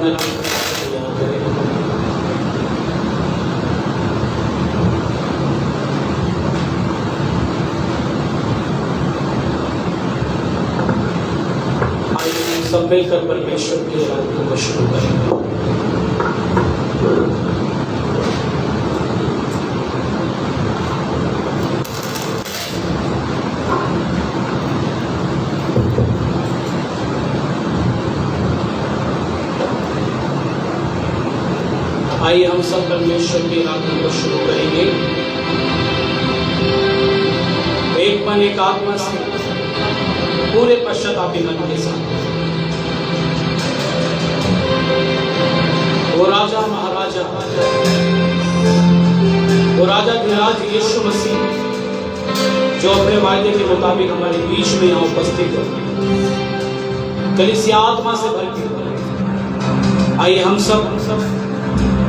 आराधना की तैयार करें। आइए सब मिलकर परमेश्वर की आराधना को शुरू करेंगे। आइए हम सब परमेश्वर की आराधना को शुरू करेंगे। एक मन एक आत्मा से पूरे पश्चातापी मन के साथ वो राजा महाराजा, वो राजा धीराज यीशु मसीह जो अपने वायदे के मुताबिक हमारे बीच में यहाँ उपस्थित है, कलीसिया आत्मा से भर के। आइए हम सब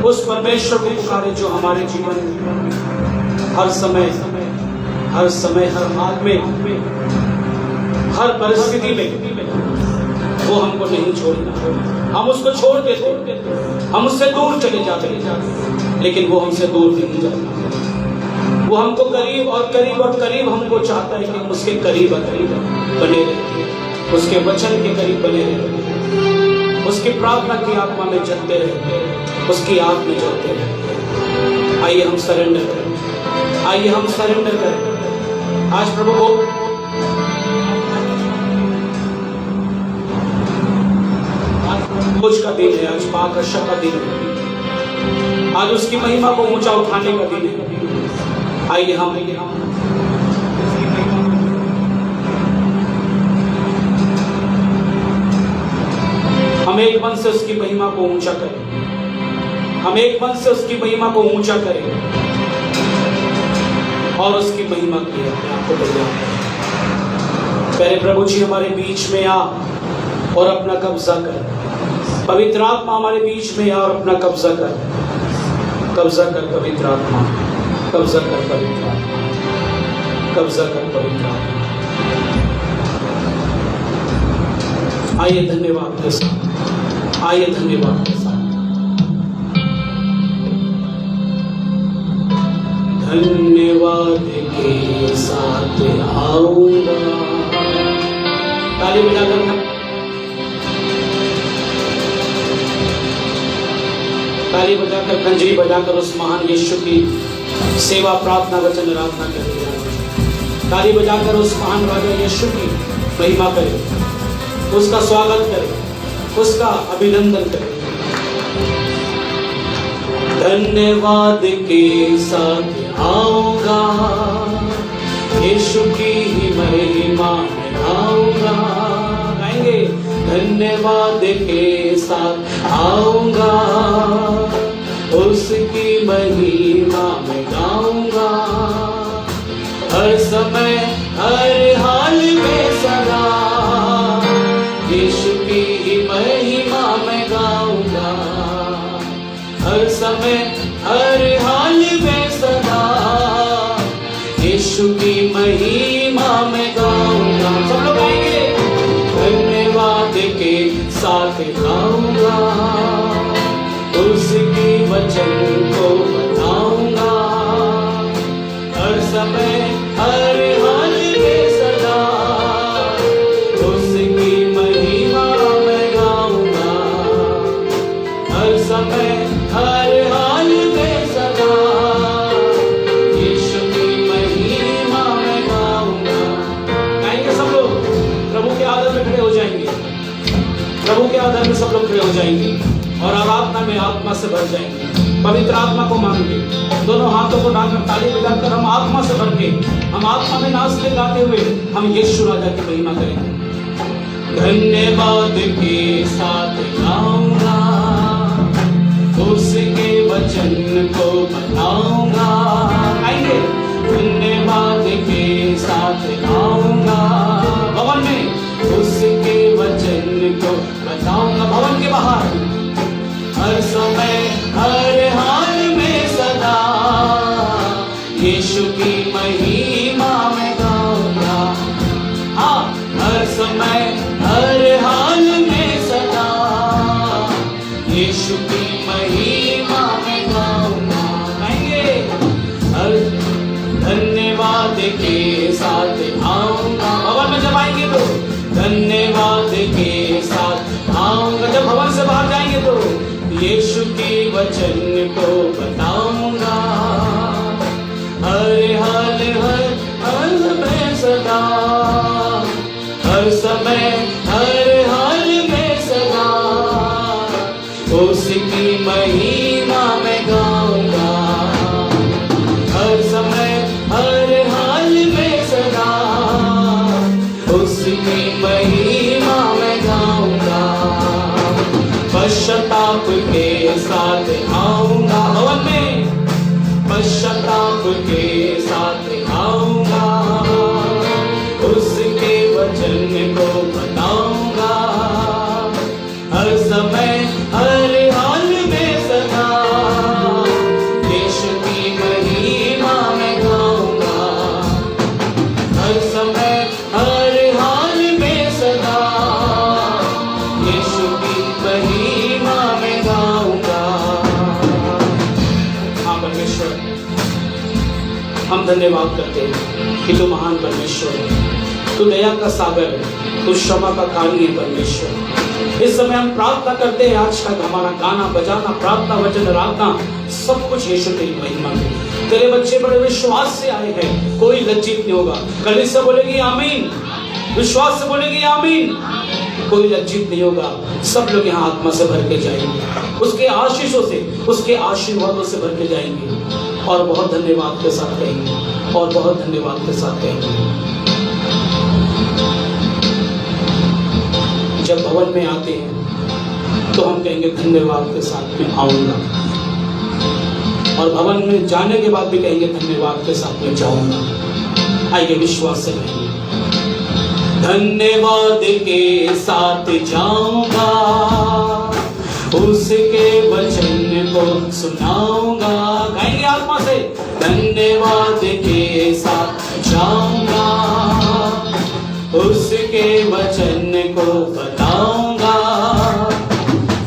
उस परमेश्वर को पुकारे जो हमारे जीवन में हर समय हर हाल में हर परिस्थिति में वो हमको नहीं छोड़ना। हम उसको छोड़ देते, हम उससे दूर चले जाते, लेकिन वो हमसे दूर नहीं जाता। वो हमको करीब और करीब और करीब हमको चाहता है कि हम उसके करीब बने रहे, उसके वचन के करीब बने रहे, उसकी प्रार्थना की आत्मा में चलते रहे, उसकी आग में चलते रहे। आइए हम सरेंडर करें, आइए हम सरेंडर करें। आज प्रभु को आज का दिन है, आज पाक रक्षा का दिन है, आज उसकी महिमा को ऊंचा उठाने का दिन है। आइए हम एक मन से उसकी महिमा को ऊंचा करें, हम एक मन से उसकी महिमा को ऊंचा करें और उसकी महिमा के अपने आप को तैयार करें। पहले प्रभु जी हमारे बीच में आ और अपना कब्जा कर। पवित्र आत्मा हमारे बीच में आ और अपना कब्जा कर। कब्जा कर पवित्र आत्मा, कब्जा कर पवित्र आत्मा, कब्जा कर पवित्र आत्मा। आइए धन्यवाद के साथ, आइए धन्यवाद के साथ। धन्यवाद के साथ आऊंगा। ताली बजाकर, ताली बजाकर, खंजरी बजाकर उस महान यीशु की सेवा, प्रार्थना, वचन, आराधना करें। ताली बजाकर उस महान राजा यीशु की महिमा करें, उसका स्वागत करें, उसका अभिनंदन करें। धन्यवाद के साथ आऊंगा, यीशु की ही महिमा में आऊंगा। गाएंगे, धन्यवाद के साथ आऊंगा, उसकी महिमा में गाऊंगा। हर समय हर हाल में सदा यीशु की ही महिमा में गाऊंगा। हर समय हर हाल में सदा यीशु की महिमा में गाऊंगा। सब लोग गाएंगे, धन्यवाद के साथ गाऊंगा, उसकी वचन को बताऊंगा। हर समय हर हाल में सदा उसकी महिमा में गाऊंगा। हर समय हर हाल में सदा यीशु की महिमा में गाऊंगा। गाएंगे सब लोग, प्रभु के आदर में खड़े हो जाएंगे, प्रभु के आदर में सब लोग खड़े हो जाएंगे और आराधना में आत्मा से भर जाएंगे। पवित्र आत्मा को मांगे, दोनों हाथों को डालकर ताली बजाकर हम आत्मा से भर के, हम आत्मा में नाचते गाते हुए हम यीशु राजा की महिमा करेंगे। धन्यवाद के साथ गाऊंगा, उसके वचन को बताऊंगा। आएंगे, धन्यवाद के साथ गाऊंगा, भवन में उसके वचन को बताऊंगा। भवन के बाहर हर समय हर हाल में सदा यीशु की महिमा में गाऊंगा। हाँ, हर समय हर हाल में सदा वचन को बताऊंगा, हर हाल में सदा, हर समय हर हाल में सदा, उसकी महिमा में गाऊंगा, हर समय हर हाल में सदा, उसकी महिमा में गाऊंगा। पश्चाताप के साथ आऊंगा भवन में, पश्चाताप के साथ आऊंगा, उसके वचन को बताऊंगा, हर समय हर हाल में सदा, यीशु की महिमा में गाऊंगा, हर समय हर हाल में सदा, यीशु की महिमा में गाऊंगा। हाँ परमेश्वर, हम धन्यवाद करते हैं कि तू महान परमेश्वर है, तू दया का सागर है, तू क्षमा का कार्य है परमेश्वर। इस समय हम प्रार्थना करते हैं, आज का हमारा गाना बजाना, प्रार्थना, वचन, आराधना, सब कुछ यीशु तेरी महिमा में। तेरे बच्चे बड़े विश्वास से आए हैं, कोई लज्जित नहीं होगा। कलीसिया बोलेगी आमीन, विश्वास से बोलेगी आमीन, कोई लज्जित नहीं होगा। सब लोग यहाँ आत्मा से भर के जाएंगे, उसके आशीषों से, उसके आशीर्वादों से भर के जाएंगे और बहुत धन्यवाद के साथ कहेंगे, और बहुत धन्यवाद के साथ कहेंगे। जब भवन में आते हैं तो हम कहेंगे धन्यवाद के साथ में आऊंगा, और भवन में जाने के बाद भी कहेंगे धन्यवाद के साथ में जाऊंगा। आइए विश्वास से कहेंगे, धन्यवाद के साथ जाऊंगा, उसके वचन को सुनाऊंगा। गाएंगे आत्मा से, धन्यवाद के साथ जाऊंगा, उसके वचन को बताऊंगा,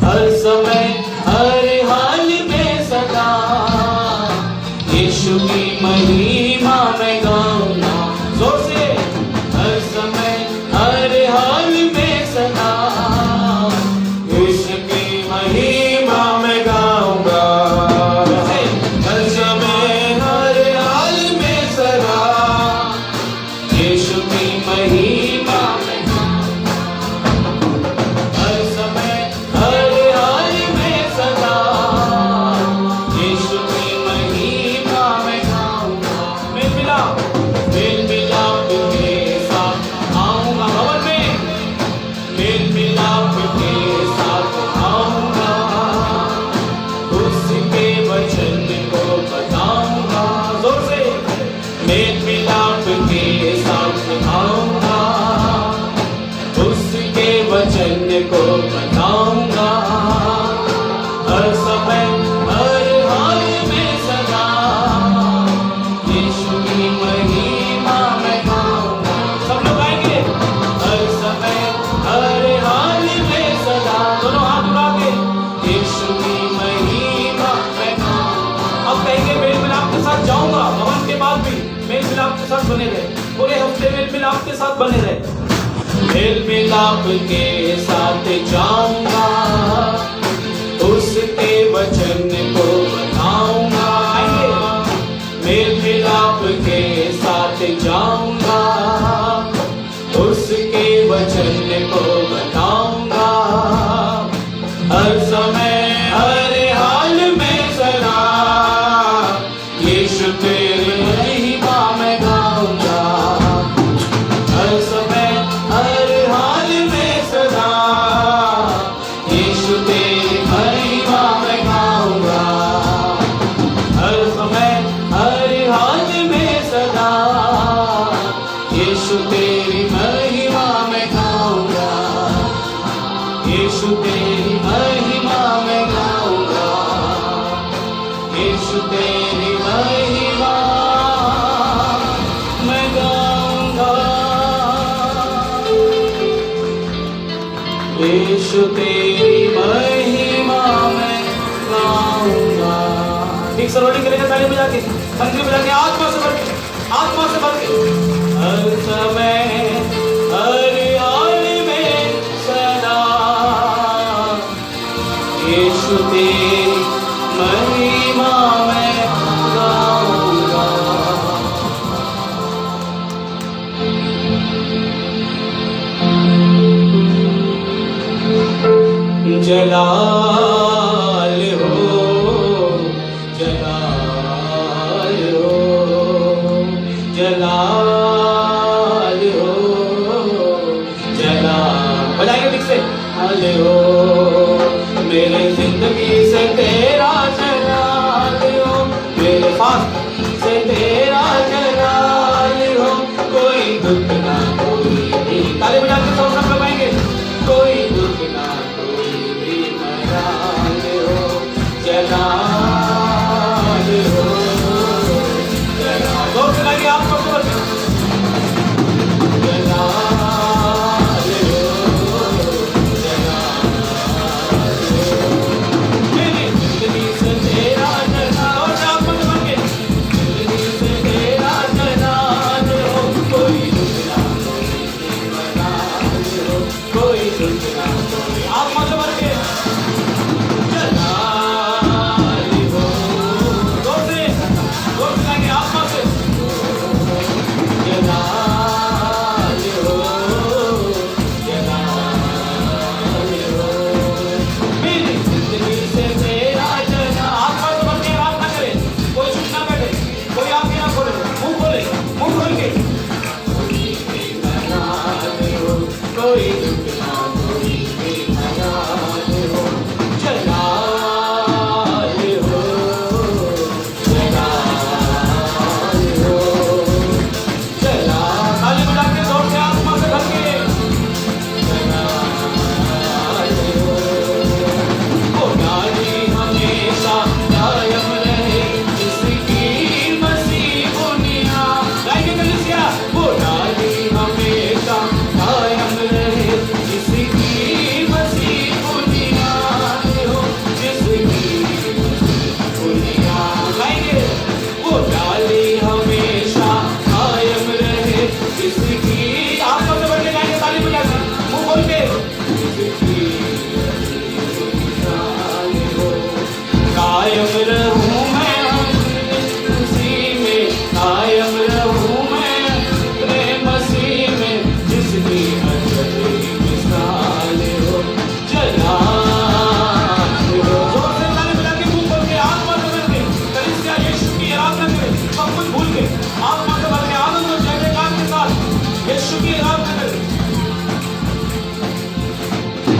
हर समय हर हाल में सदा, यीशु की महिमा में गाऊंगा। जोर से, हर समय हर हाल में सदा, यीशु की महिमा में गाऊंगा, हर समय हर हाल में सदा, यीशु की महिमा में, हर समय हर हाल में सदा, यीशु की महिमा में गाऊंगा। मेल मिलाप के साथ आऊंगा भवन में, मेल मिलाप के साथ आऊंगा, उसके वचन को बताऊंगा। जोर से, मेल मिलाप के साथ आऊंगा, उसके वचन को बताऊंगा, हर समय हर हाल में सदा, यीशु की महिमा में गाऊंगा। सब लोग आएंगे, हर समय हर हाल में सदा, दोनों हाथ उठा के, यीशु की महिमा में गाऊंगा। अब कहेंगे मेल मिलाप के साथ जाऊंगा, भवन के बाद भी मेल मिलाप के साथ बने रहे, पूरे हफ्ते मेल मिलाप के साथ बने रहे। मेल मिलाप के साथ जाऊंगा, उसके वचन को बताऊंगा। मेल मिलाप के साथ जाऊंगा, उसके वचन को बताऊंगा, हर समय हर हाल में सदा, यीशु तेरी महिमा में गाऊंगा, हर समय हर हाल में सदा, यीशु तेरी महिमा में गाऊंगा, हर समय हर हाल में सदा, यीशु तेरी महिमा में गाऊंगा, यीशु तेरी महिमा में गाऊंगा, यीशु तेरी महिमा में गाऊंगा, यीशु तेरी महिमा में गाऊंगा। ठीक सरोली करेगा, ताली बजा के, संगीत बजा के, आत्मा से भर के, आत्मा से भर के, हर समय हर हाल में सदा, यीशु तेरी जलाल हो, जलाल हो, जलाल हो, जलाल। बजाएंगे ठीक से। जलाल हो, मेरे जिंदगी से तेरा जलाल हो, मेरे पास से तेरा जलाल हो, कोई दुख ना कोई भी। ताली बजा के सब लगाएंगे। कोई दुख ना कोई भी मलाल हो, जलाल हो, जलाल। जोर से गाइए आप सबको। कायम रहूं मैं उसी में, कायम रहूं मैं अपने मसीह में, जिसकी अजली मिसाल हो, जलाल हो। जोर से ताली बजा के मुंह खोल के आत्मा से भर के कलीसिया यीशु की आराधना करें। सब कुछ भूल के आत्मा से भर के आनंद और जय जयकार के साथ यीशु की आराधना करें।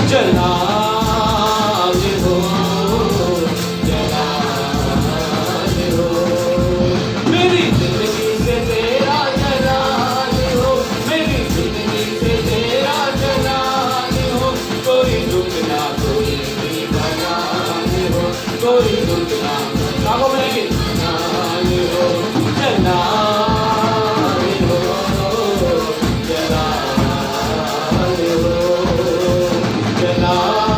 जलाल हो, मेरी जिंदगी से तेरा जलाल हो, मेरी जिंदगी से तेरा जलाल हो, कोई दुख ना कोई भी मलाल हो, कोई दुख ना कागो बनेंगे। जलाल हो, जलाल हो, जलाल हो, जलाल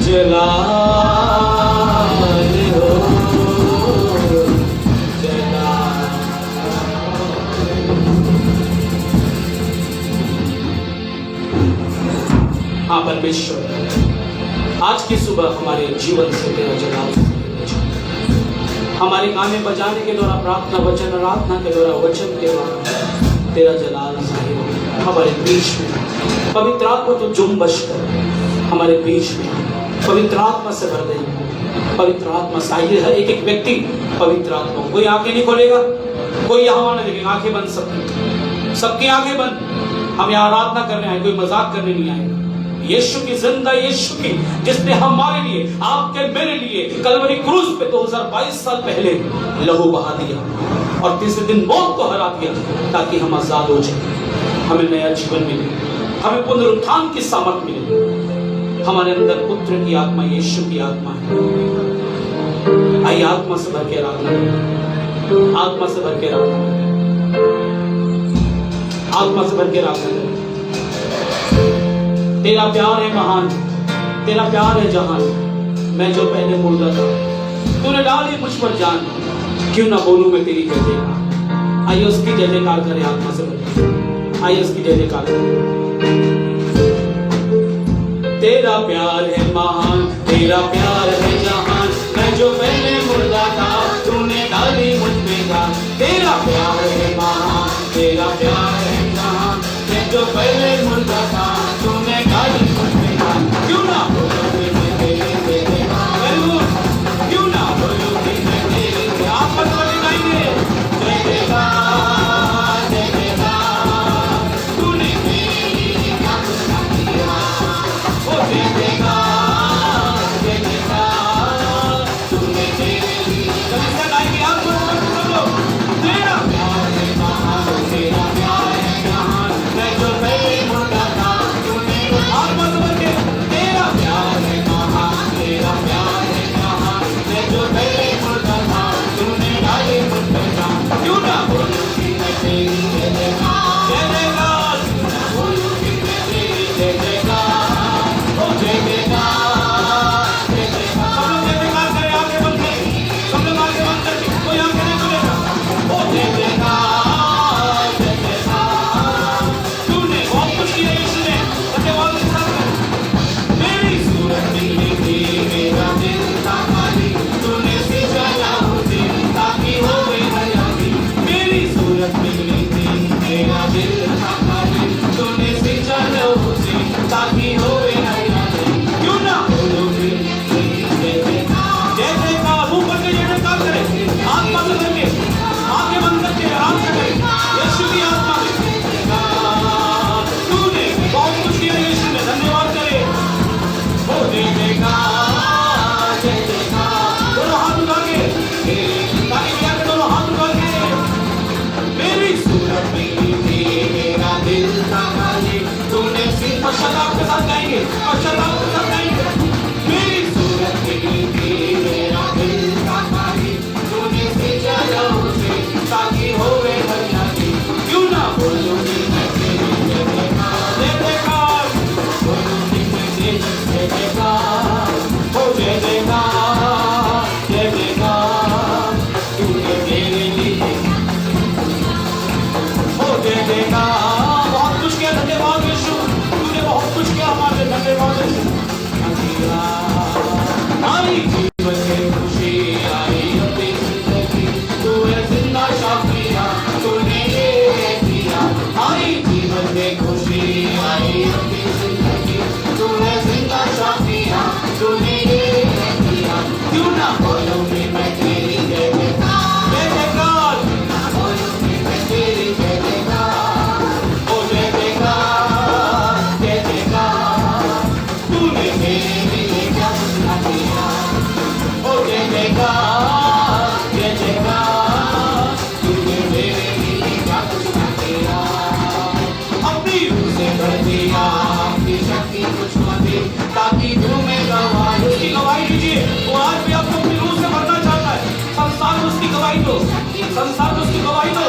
जलाल हो, जलाल। हाँ परमेश्वर, आज की सुबह हमारे जीवन से तेरा जलाल, हमारे गाने बजाने के द्वारा, प्रार्थना वचन आराधना के द्वारा, वचन के द्वारा तेरा जलाल जाहिर हो हमारे बीच में। पवित्र आत्मा तो जुम्बश कर हमारे बीच में, पवित्र आत्मा से भर दे, पवित्र आत्मा चाहिए। हर एक एक व्यक्ति पवित्र आत्मा, कोई आंखें नहीं खोलेगा, कोई यहाँ नहीं देखेगा, आंखें बंद सबकी, सबकी आंखें बंद। हम यहाँ आराधना करने आए, कोई मजाक करने नहीं आए। यीशु की जिंदा यीशु की, जिसने हमारे लिए, आपके मेरे लिए कलवरी क्रूस पे 2022 साल पहले लहू बहा दिया और तीसरे दिन मौत को हरा दिया, ताकि हम आजाद हो जाए, हमें नया जीवन मिले, हमें पुनरुत्थान की सामर्थ मिले। हमारे अंदर पुत्र की आत्मा, यीशु की आत्मा है। आइए आत्मा से भर के आराधना करें, आत्मा से भर के आराधना करें, आत्मा से भर के आराधना करें। तेरा प्यार है महान, तेरा प्यार है जहान, मैं जो पहले मुर्दा था तूने डाली मुझ पर जान, क्यों ना बोलूं मैं तेरी जय जयकार। आइए उसकी जय जयकार करें आत्मा से भर, आइए उसकी जय जयकार करें। तेरा प्यार है महान, तेरा प्यार है जहान, मैं जो पहले मुर्दा था तूने डाली मुझ पे जान। तेरा प्यार है महान, तेरा प्यार है जहान, मैं जो पहले मुर्दा था तूने डाली मुझ पे जान। क्यों ना बोलूं मैं तेरी जय जयकार, क्यों ना बोलूं मैं तेरी, आप बस गाएंगे जय जयकार, जय जयकार, तूने मेरी रक्षा किया, ओ जय जयकार, जय जयकार, तूने मेरी रक्षा गाएंगे। आप बस बोलो तेरा प्यार है महान, तेरा प्यार है जहान, मैं जो पहले मुर्दा था तूने, आप बस बोल के तेरा प्यार है महान, तेरा प्यार है जहान, मैं जो पहले मुर्दा था तूने डाली मुझ पे जान। क्यों ना बोलूं कि मैं तेरी जय जयकार, जय जयकार, क्यों ना बोलूं कि मैं तेरी जय जयकार, ओ जय जयकार, जय जयकार। सब लोग जय जयकार करें, आंखें बंद करें, सब लोग आंखें बंद करके, कोई आंखें नहीं खोलेगा। ओ जय जयकार, जय जयकार, तूने बहुत कुछ किया यीशु ने, धन्यवाद के साथ करें। मेरी सूरत मिली थी, मेरा दिल था खाली, तूने सींचा लहू से ताकि होवे हरियाली। मेरी सूरत मिली थी, मेरा दिल था खाली, तूने सींचा लहू से ताकि होवे हरियाली। क्यों ना बोलूं फिर तेरी जय जयकार, जय जयकार, मुंह पर के जय जयकार करें, आत्मा से भर के, आंखें बंद करके आराम से करें। यीशु की आत्मा में तूने बहुत कुछ किया यीशु ने, धन्यवाद करें। ओ जय जयकार, जय जयकार, दोनों हाथ उठा के, ताली बजा के दोनों हाथ उठा के। मेरी सूरत मिली थी, मेरा दिल था खाली, तूने सिर्फ पश्चाताप के साथ गाएंगे, पश्चाताप के साथ गाएंगे। मेरी सूरत मिली थी, मेरा दिल था खाली, तूने सींचा लहू से ताकि होवे हरियाली। क्यों ना बोलूं कि मैं तेरी जय जयकार, जय जयकार, बोलूं कि मैं तेरी जय जयकार, ओ जय जयकार, जय जयकार, तूने मेरे लिए, ओ जय जयकार। बहुत कुछ किया, धन्यवाद यीशु, तूने बहुत कुछ किया हमारे लिए, धन्यवाद यीशु। आई जीवन में खुशी, आई अपनी जिंदगी, तू है जिंदा शाफिया, तूने ये किया। आई जीवन में खुशी, आई अपनी जिंदगी, तू है जिंदा शाफिया, तूने ये किया। क्यों ना बोलूं कि मैं तेरी जय जयकार, जय जयकार, क्यों ना बोलूं कि मैं तेरी जय जयकार, ओ जय जयकार, जय जयकार, तूने मेरे लिए क्या कुछ ना किया, ओ जय जयकार, जय जयकार, तूने मेरे लिए क्या कुछ ना किया। अपनी रूह से भर दिया, अपनी शक्ति मुझको दी, ताकि तू में गवाही, उसकी गवाही दीजिए। वो आज भी आपको अपनी रूह से भरना चाहता है। संसार में उसकी गवाही दो, संसार में उसकी गवाही दो,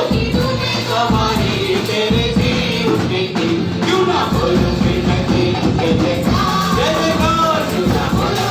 गवाही तेरे जी उठने की। क्यों ना बोलूं कि मैं तेरी जय जयकार, जय जयकार, क्यों ना बोलूं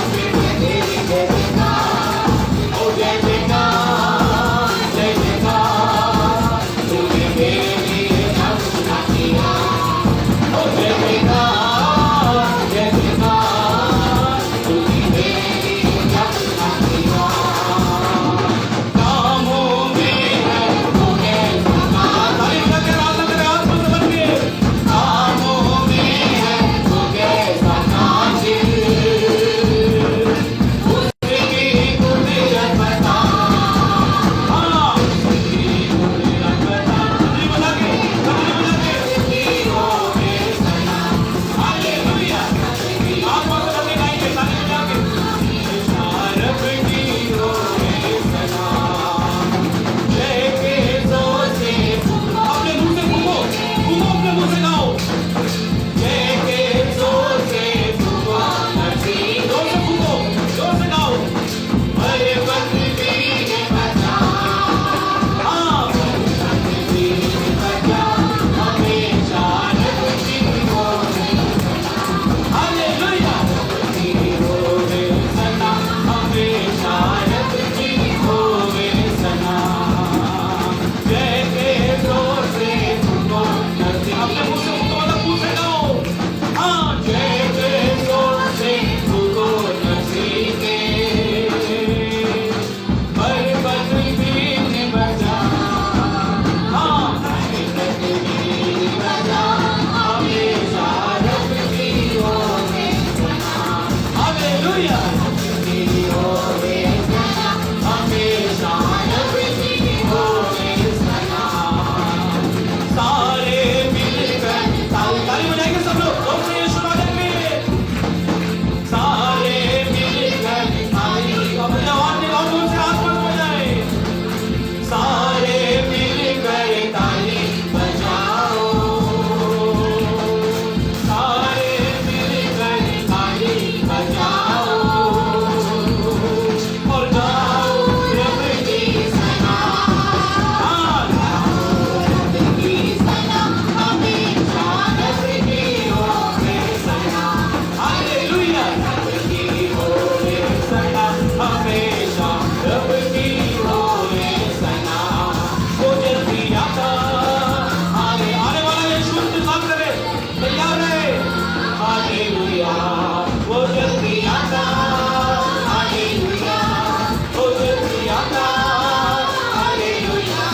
हालेलुया, वो जल्दी आता, हालेलुया, वो जल्दी आता, हालेलुया,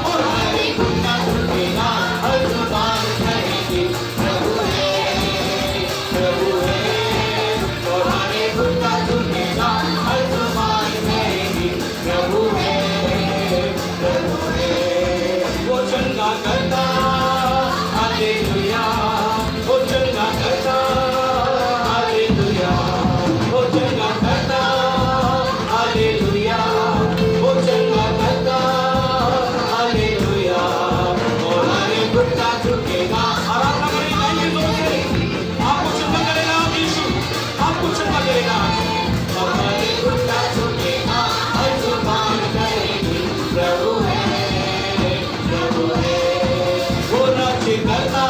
और हर एक घुटना झुकेगा, हर जुबान कहेगी प्रभु है, प्रभु है, और हर एक घुटना झुकेगा, हर जुबान कहेगी प्रभु है, प्रभु है, वो चंगा करता, हालेलुया, वो चंगा करता, हालेलुया, वो चंगा करता, हालेलुया, वो चंगा करता, हालेलुया, और हर एक घुटना झुकेगा। आराधना करें, गाएंगे जोर से, आपको चंगा करेगा यीशु, आपको चंगा करेगा, और हर एक घुटना झुकेगा, हर जुबान कहेगी प्रभु है, प्रभु है, वो राज्य करता।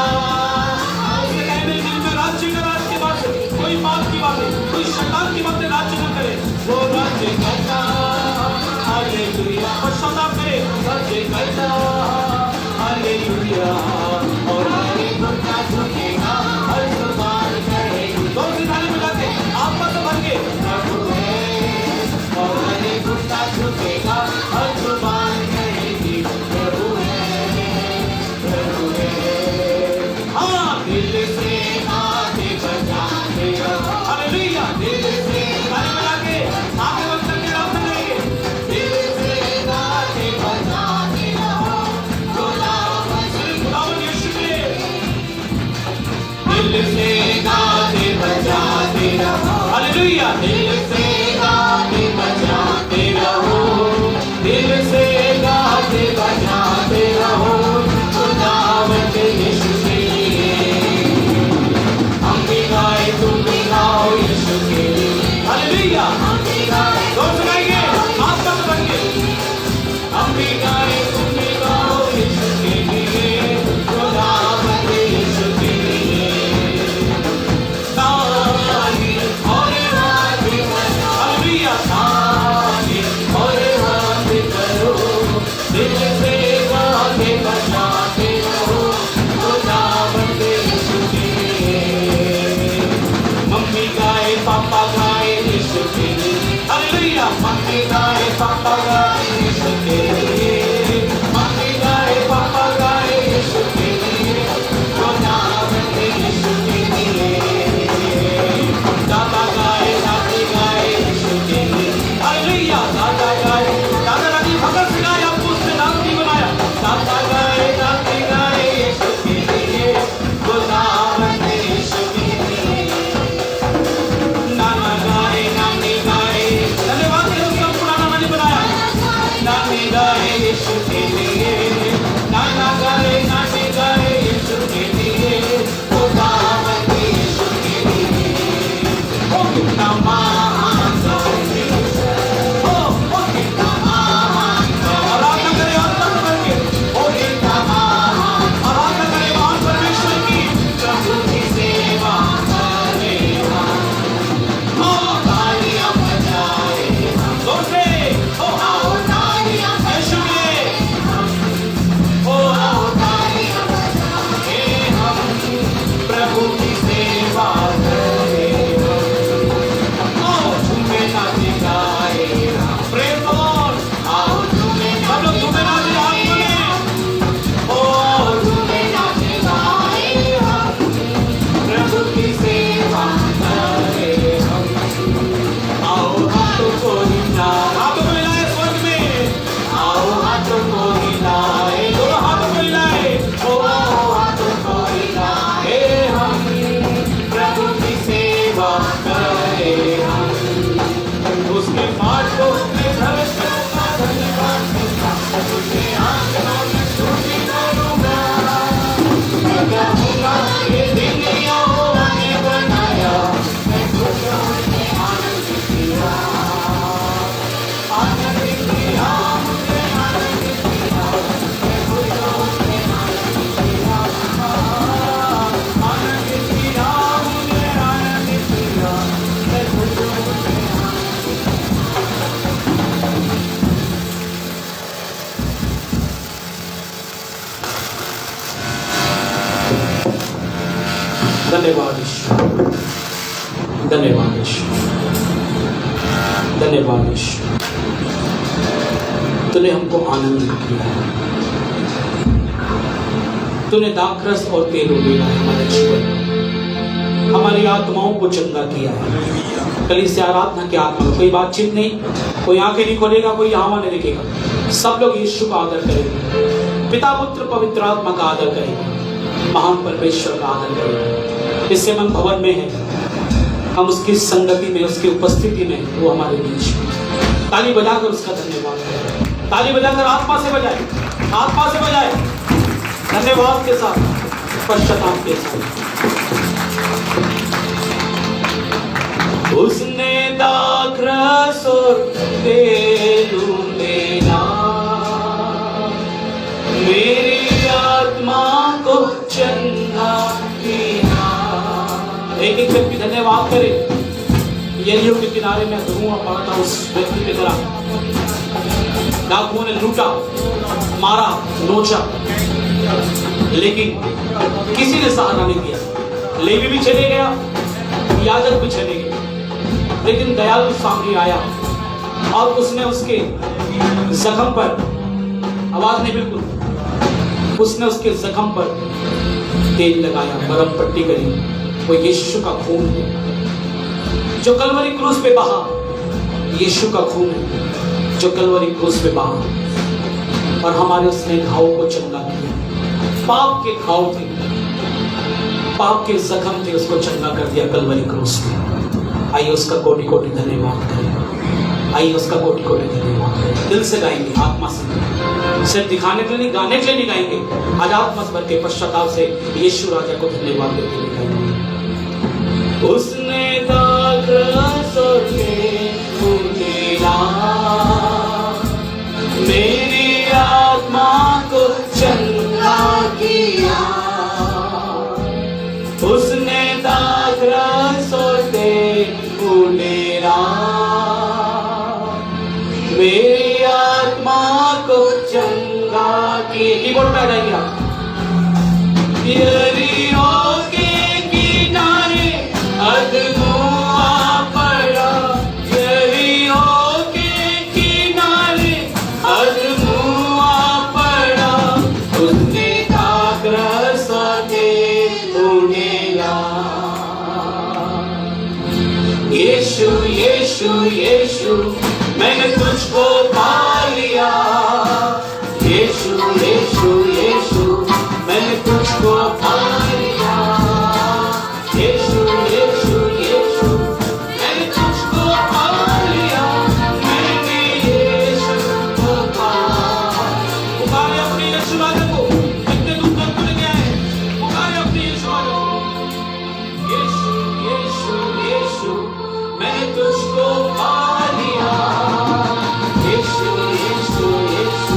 उसने कहा मेरे दिल में राज्य करा, इसके बाद कोई पाप की बातें, कोई शैतान की बातें राज्य न करे, वो राज्य करता, हालेलुया, पश्चाताप करे, राज्य करता, हालेलुया, और हर एक घुटना झुकेगा, हर जुबान कहेगी। दो सितारे मिलाते आपस में भर के प्रभु है, और हर एक घुटना झुकेगा, हर जुबान कहेगी प्रभु है, प्रभु है। हाँ, दिल से आगे बजाते रहो, हालेलुया, दिल से ताली बजा के आगे बंद करके राम करेंगे, दिल से आगे बजाते रहो, खुदावंद यीशु के दिल से गाते बजाते रहो, हालेलुया, दिल से गाते बजाते रहो, दिल से गाते बजाते रहो, खुदावंद यीशु के लिए हम भी गाए, तुम भी गाओ यीशु के लिए, हालेलुया, हम भी गाए, जोर से गाएंगे, आपका तो बन गए, हम भी गाए, तुम भी गाओ यीशु के लिए, खुदावंद यीशु के लिए, ताली और हाथ बजाओ, हालेलुया, ताली और हाथ करो, दिल से गाते बजाते रहो, खुदावंद यीशु के लिए। मम्मी गाए, पापा गाए यीशु के लिए, हालेलुया, मम्मी गाए, पापा गाए यीशु के लिए, मम्मी गाए, पापा गाए यीशु के लिए, खुदावंद यीशु के लिए, दादा गाए, दादी गाए यीशु के लिए, हालेलुया, दादा गाए, दादा दादी भगत गाए, आपको उसने नाम नहीं बनाया, दादा गाए, दादी गाए यीशु के लिए, खुदावंद यीशु के लिए, नाना गाए, नानी गाए, धन्यवाद कि उसका पुराना नहीं बनाया, धन्यवाद यीशु, धन्यवाद यीशु, तूने हमको आनंद किया है, तूने दाखरस और तेल उड़ेला है हमारे जीवन में, हमारी आत्माओं को चंगा किया है। कलीसिया आराधना की आत्मा में कोई बातचीत नहीं, कोई आंखें नहीं खोलेगा, कोई यहाँ नहीं देखेगा, सब लोग यीशु का आदर करेंगे, पिता पुत्र पवित्र आत्मा का आदर करेंगे, महान परमेश्वर का आदर करेंगे। इससे मन भवन में है, हम उसकी संगति में, उसकी उपस्थिति में, वो हमारे बीच में। ताली बजाकर उसका धन्यवाद करें, ताली बजाकर आत्मा से बजाए, आत्मा से बजाए, धन्यवाद के साथ, पश्चाताप के साथ। उसने दाखरस और तेल उड़ेला, मेरी आत्मा को चंगा किया। एक एक व्यक्ति धन्यवाद करे। यरीहो के किनारे में धुआं पड़ता उस व्यक्ति की तरह, डाकुओं ने लूटा, मारा, नोचा, लेकिन किसी ने सहारा नहीं दिया। लेवी भी चले गया, याजक भी चले गए, लेकिन दयालु सामरी आया और उसने उसके जख्म पर, आवाज नहीं बिल्कुल, उसने उसके जख्म पर तेल लगाया, मरहम पट्टी करी। वो यीशु का खून है जो कलवरी क्रूस पे बहा, यीशु का खून है जो कलवरी क्रूस पे बहा, और हमारे उसने घावों को चंगा किया। पाप के घाव थे, पाप के जख्म थे, उसको चंगा कर दिया कलवरी क्रूस पे। आइए उसका कोटि कोटि धन्यवाद करें, आइए उसका कोटि कोटि धन्यवाद करें। दिल से गाएंगे, आत्मा से, सिर्फ दिखाने के लिए नहीं, गाने के लिए नहीं गाएंगे, आज आत्मा से भर के पश्चाताप से यीशु राजा को धन्यवाद देते हुए गाएंगे। उसने दाखरस और तेल उड़ेला, मेरी आत्मा को चंगा किया। उसने दाखरस और तेल उड़ेला, मेरी आत्मा को चंगा किया। कीबोर्ड पे आ जाएंगे आप। यरीहो के किनारे अधुआ पड़ा, यरीहो के किनारे अधुआ पड़ा, उसने दाखरस और तेल उड़ेला। यीशु यीशु यीशु मैंने तुझको पा लिया, यीशु यीशु यीशु मैंने तुझको पा लिया, यीशु यीशु यीशु मैंने तुझको पा लिया, मैंने यीशु को पा। पुकारे अपने यीशु राजा को, कितने दुख दर्द में गया है, पुकारे अपने यीशु राजा को। यीशु यीशु यीशु मैंने तुझको पा लिया, यीशु यीशु यीशु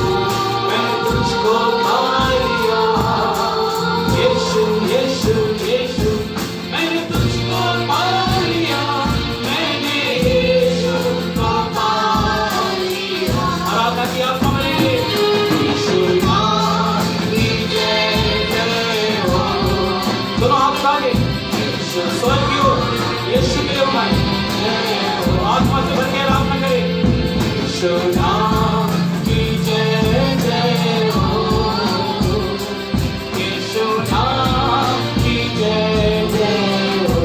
मैंने तुझको पा लिया, यीशु यीशु यीशु मैंने तुझको पा लिया, मैंने यीशु को पा लिया। आराधना की आत्मा में यीशु नाम की जय जय हो। दोनों हाथ उठाए, यीशु स्वर्ग की ओर, यीशु के लिए उठाए, आत्मा से भर के आराधना करें। यीशु नाम की जय जय हो, यीशु नाम की जय जय हो।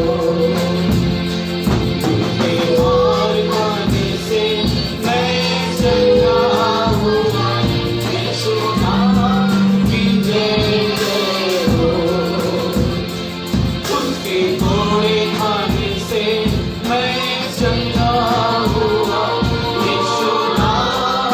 तुझे और गाने से मैं चंगा हुआ, यीशु नाम की जय जय हो। उसके घोड़े खाने से मैं चंगा हुआ, यीशु नाम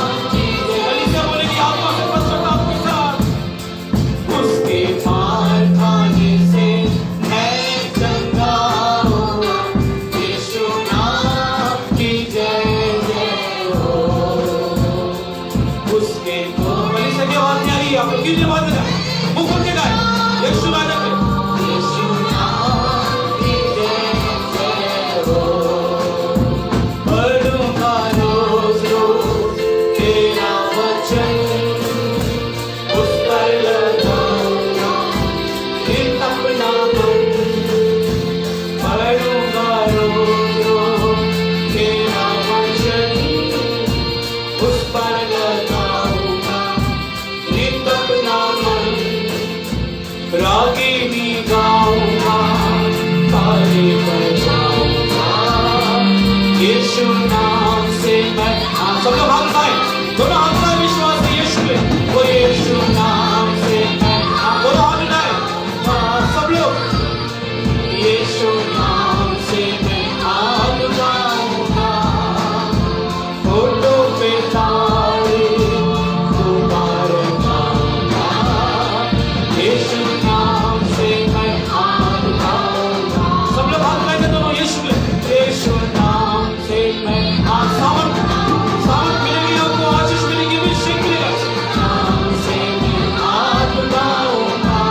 सब लोग हाथ उठाए, दोनों हाथ उठाए विश्वास से यीशु में। वो यीशु नाम से मैं, दोनों हाथ उठाए सब लोग। यीशु नाम से मैं हाथ उठाऊंगा, होठों पे ताली तुम्हारे नाम का। यीशु नाम से मैं हाथ उठाऊंगा। सब लोग हाथ उठाएंगे दोनों यीशु में। यीशु नाम से मैं हाथ, सावन मिलेगी आपको, आशीष मिलेगी, अभिषेक मिलेगा। नाम से मैं हाथ उठाऊंगा,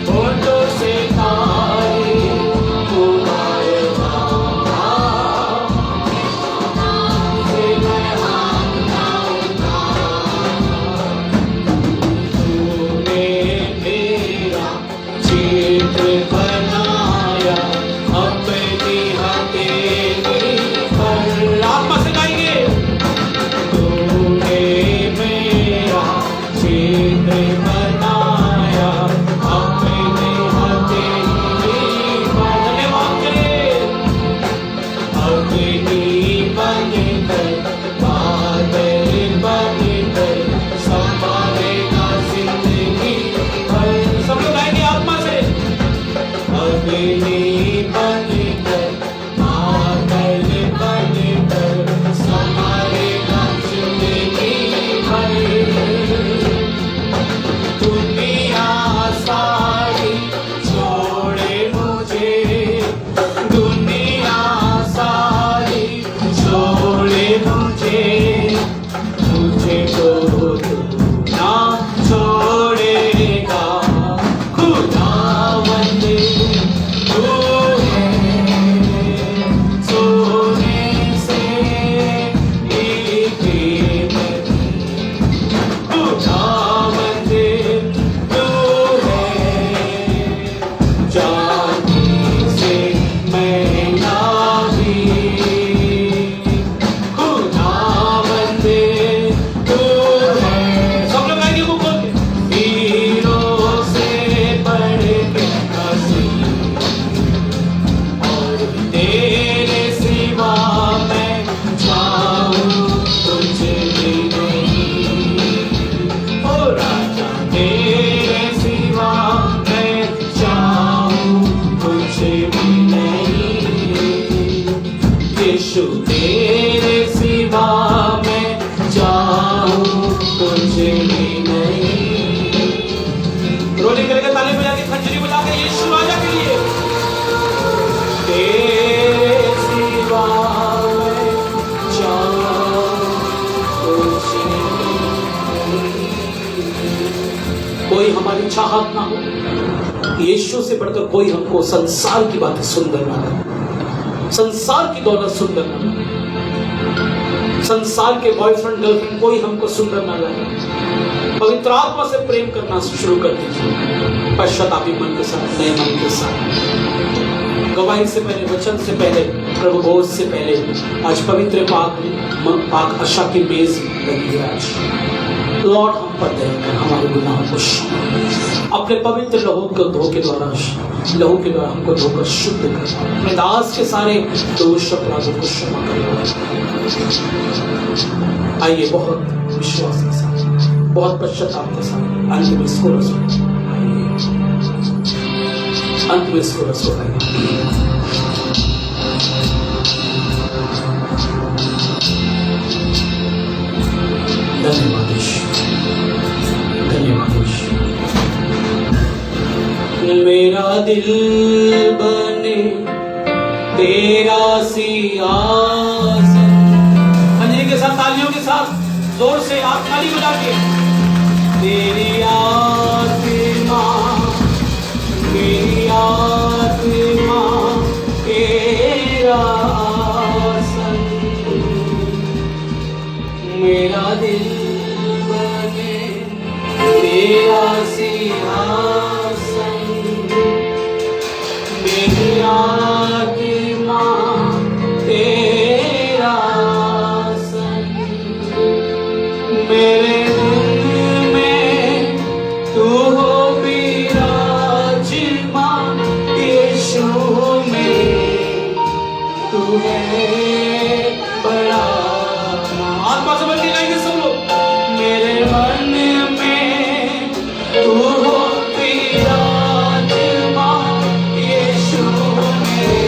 होठों से ताली तुम्हारे नाम का। नाम से मैं हाथ उठाऊंगा। तूने मेरा चित्र बनाया अपनी हथेली पर। आत्मा से गाएंगे। तूने मेरा चित्र बनाया अपनी हथेली पर। धन्यवाद करें। अपनी बनकर बादल बनकर संभालेगा जिंदगी भर। सब लोग गाएंगे आत्मा से। अपनी बनकर बादल बनकर संभालेगा जिंदगी भर। दुनिया सारी छोड़े मुझे, दुनिया सारी छोड़े मुझे, मुझे तो तू ना छोड़ेगा। खुदावंद तू है, सोने से एक खुदावंद तू है, चांदी से महंगा भी। खुदावंद तू है। सब लोग आएंगे मुंह खोल के। हीरों से बढ़ के हसीन और तेरे सिवा मैं चाहूं कुछ भी नहीं। ओ राजा तेरे सिवा मैं चाहूं कुछ भी नहीं। यीशु तेरे सिवा मैं चाहूं कुछ भी नहीं। रोने करेगा, ताली बजा के, खंजरी बजा के यीशु राजा के लिए। तेरे सिवा मैं चाहूं कुछ नहीं। कोई हमारी चाहत ना हो, यीशु से बढ़कर कोई हमको संसार की बातें सुंदर ना लगे, संसार की दौलत सुंदर ना लगे, संसार के बॉयफ्रेंड गर्लफ्रेंड कोई हमको सुंदर ना लगे। पवित्र आत्मा से प्रेम करना शुरू कर दीजिए, पश्चातापी मन के साथ, नए मन के साथ। गवाही से पहले, वचन से पहले, प्रभु भोज से पहले आज पवित्र पाक आशा की मेज लगी है। आज लॉर्ड हम पर दया कर, हमारे गुनाहों को अपने पवित्र लहू के द्वारा हमको धोकर शुद्ध कर, अपने दास के सारे दोष अपराधों को क्षमा कर। आइए बहुत विश्वास के साथ, बहुत पश्चाताप के साथ अंत में इसको रसो, अंत में इसको रसो। धन्यवाद मेरा दिल बने तेरा सियासन। खंजरी के साथ, तालियों के साथ, जोर से आप ताली बजा के। तेरी आत्मा, मेरी आत्मा तेरा आसन, मेरा दिल बने तेरा सिंहासन, मेरी आत्मा तेरा आसन, मेरे दिल में तू हो विराजमान, यीशु में तू है बड़ा आत्मा से भर के गाएंगे सब लोग। मेरे मन में तू हो विराजमा, यीशु मेरे,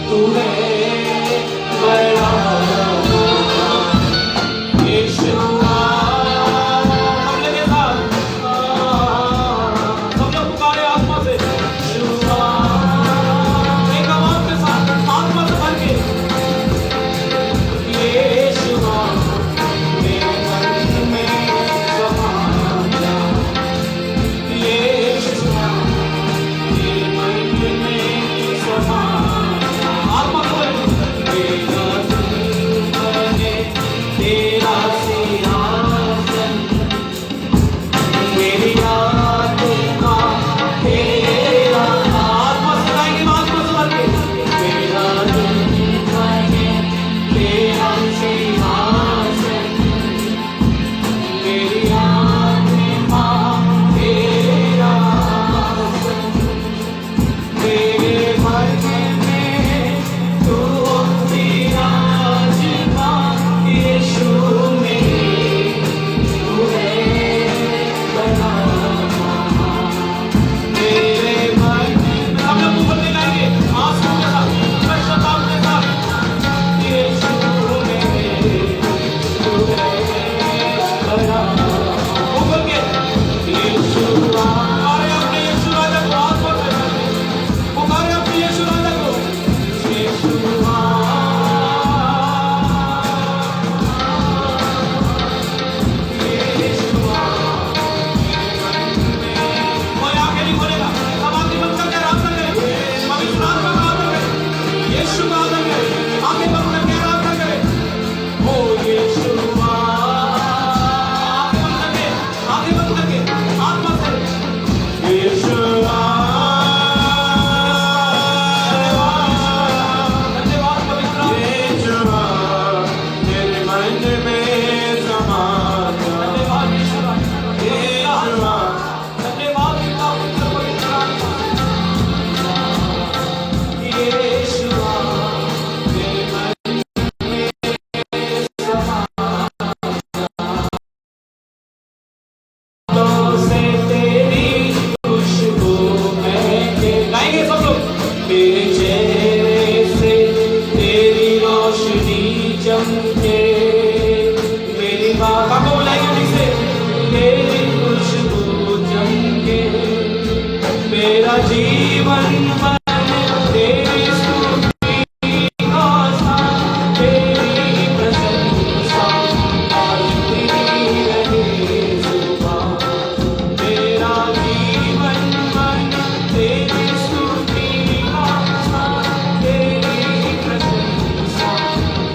तू है बड़ा यीशुआ। हम लोग के साथ सब लोग पुकारे आत्मा से, यीशुआ। एक आवाज के साथ आत्मा से भर के, यीशुआ मेरे मन में समा जा, यीशुआ मेरे मन में समा जा। आत्मा से भर के, मेरा दिल बने तेरा सिंहासन, मेरी आत्मा तेरा। आत्मा से गाएंगे, आत्मा से भर के, मेरा दिल बने तेरा सिंहासन, मेरी आत्मा तेरा आसन, मेरे मन में तू विराजमा, यीशु मेरे, तू है बड़ा मेरे मन में। हम लोग ऊपर दिखाएंगे आंसू के साथ, श्रद्धा के साथ, यीशु मेरे, तू है बड़ा। ऊपर के यीशुआ, पुकारे अपने यीशु राजा को, आत्मा से पुकारे अपने यीशु राजा को, यीशुआ। यीशुआ कोई आंखें नहीं खोलेगा, सब आंखें बंद करके आराधना करें, पवित्र आत्मा का आदर करें, यीशु का आदर करें, आंखें बंद करके आराधना करें। ओ यीशुआ, आंखें बंद करके आत्मा से, यीशुआ। धन्यवाद पवित्र यीशुआ, मेरे मन में समा जा। धन्यवाद यीशुआ, यीशुआ। धन्यवाद पिता पुत्र पवित्र आत्मा, यीशुआ मेरे मन में समा से तेरी खुशबू महके। गाएंगे सब लोग, मेरे चेहरे से तेरी रोशनी चमके, मेरी माँ का को बुलाएंगे ठीक से, तेरी खुशबू चमके, मेरा जीवन बने तेरी स्तुति का स्थान, तेरी प्रशंसा गाती रहे सुबह। मेरा जीवन बने तेरी स्तुति का स्थान, तेरी प्रशंसा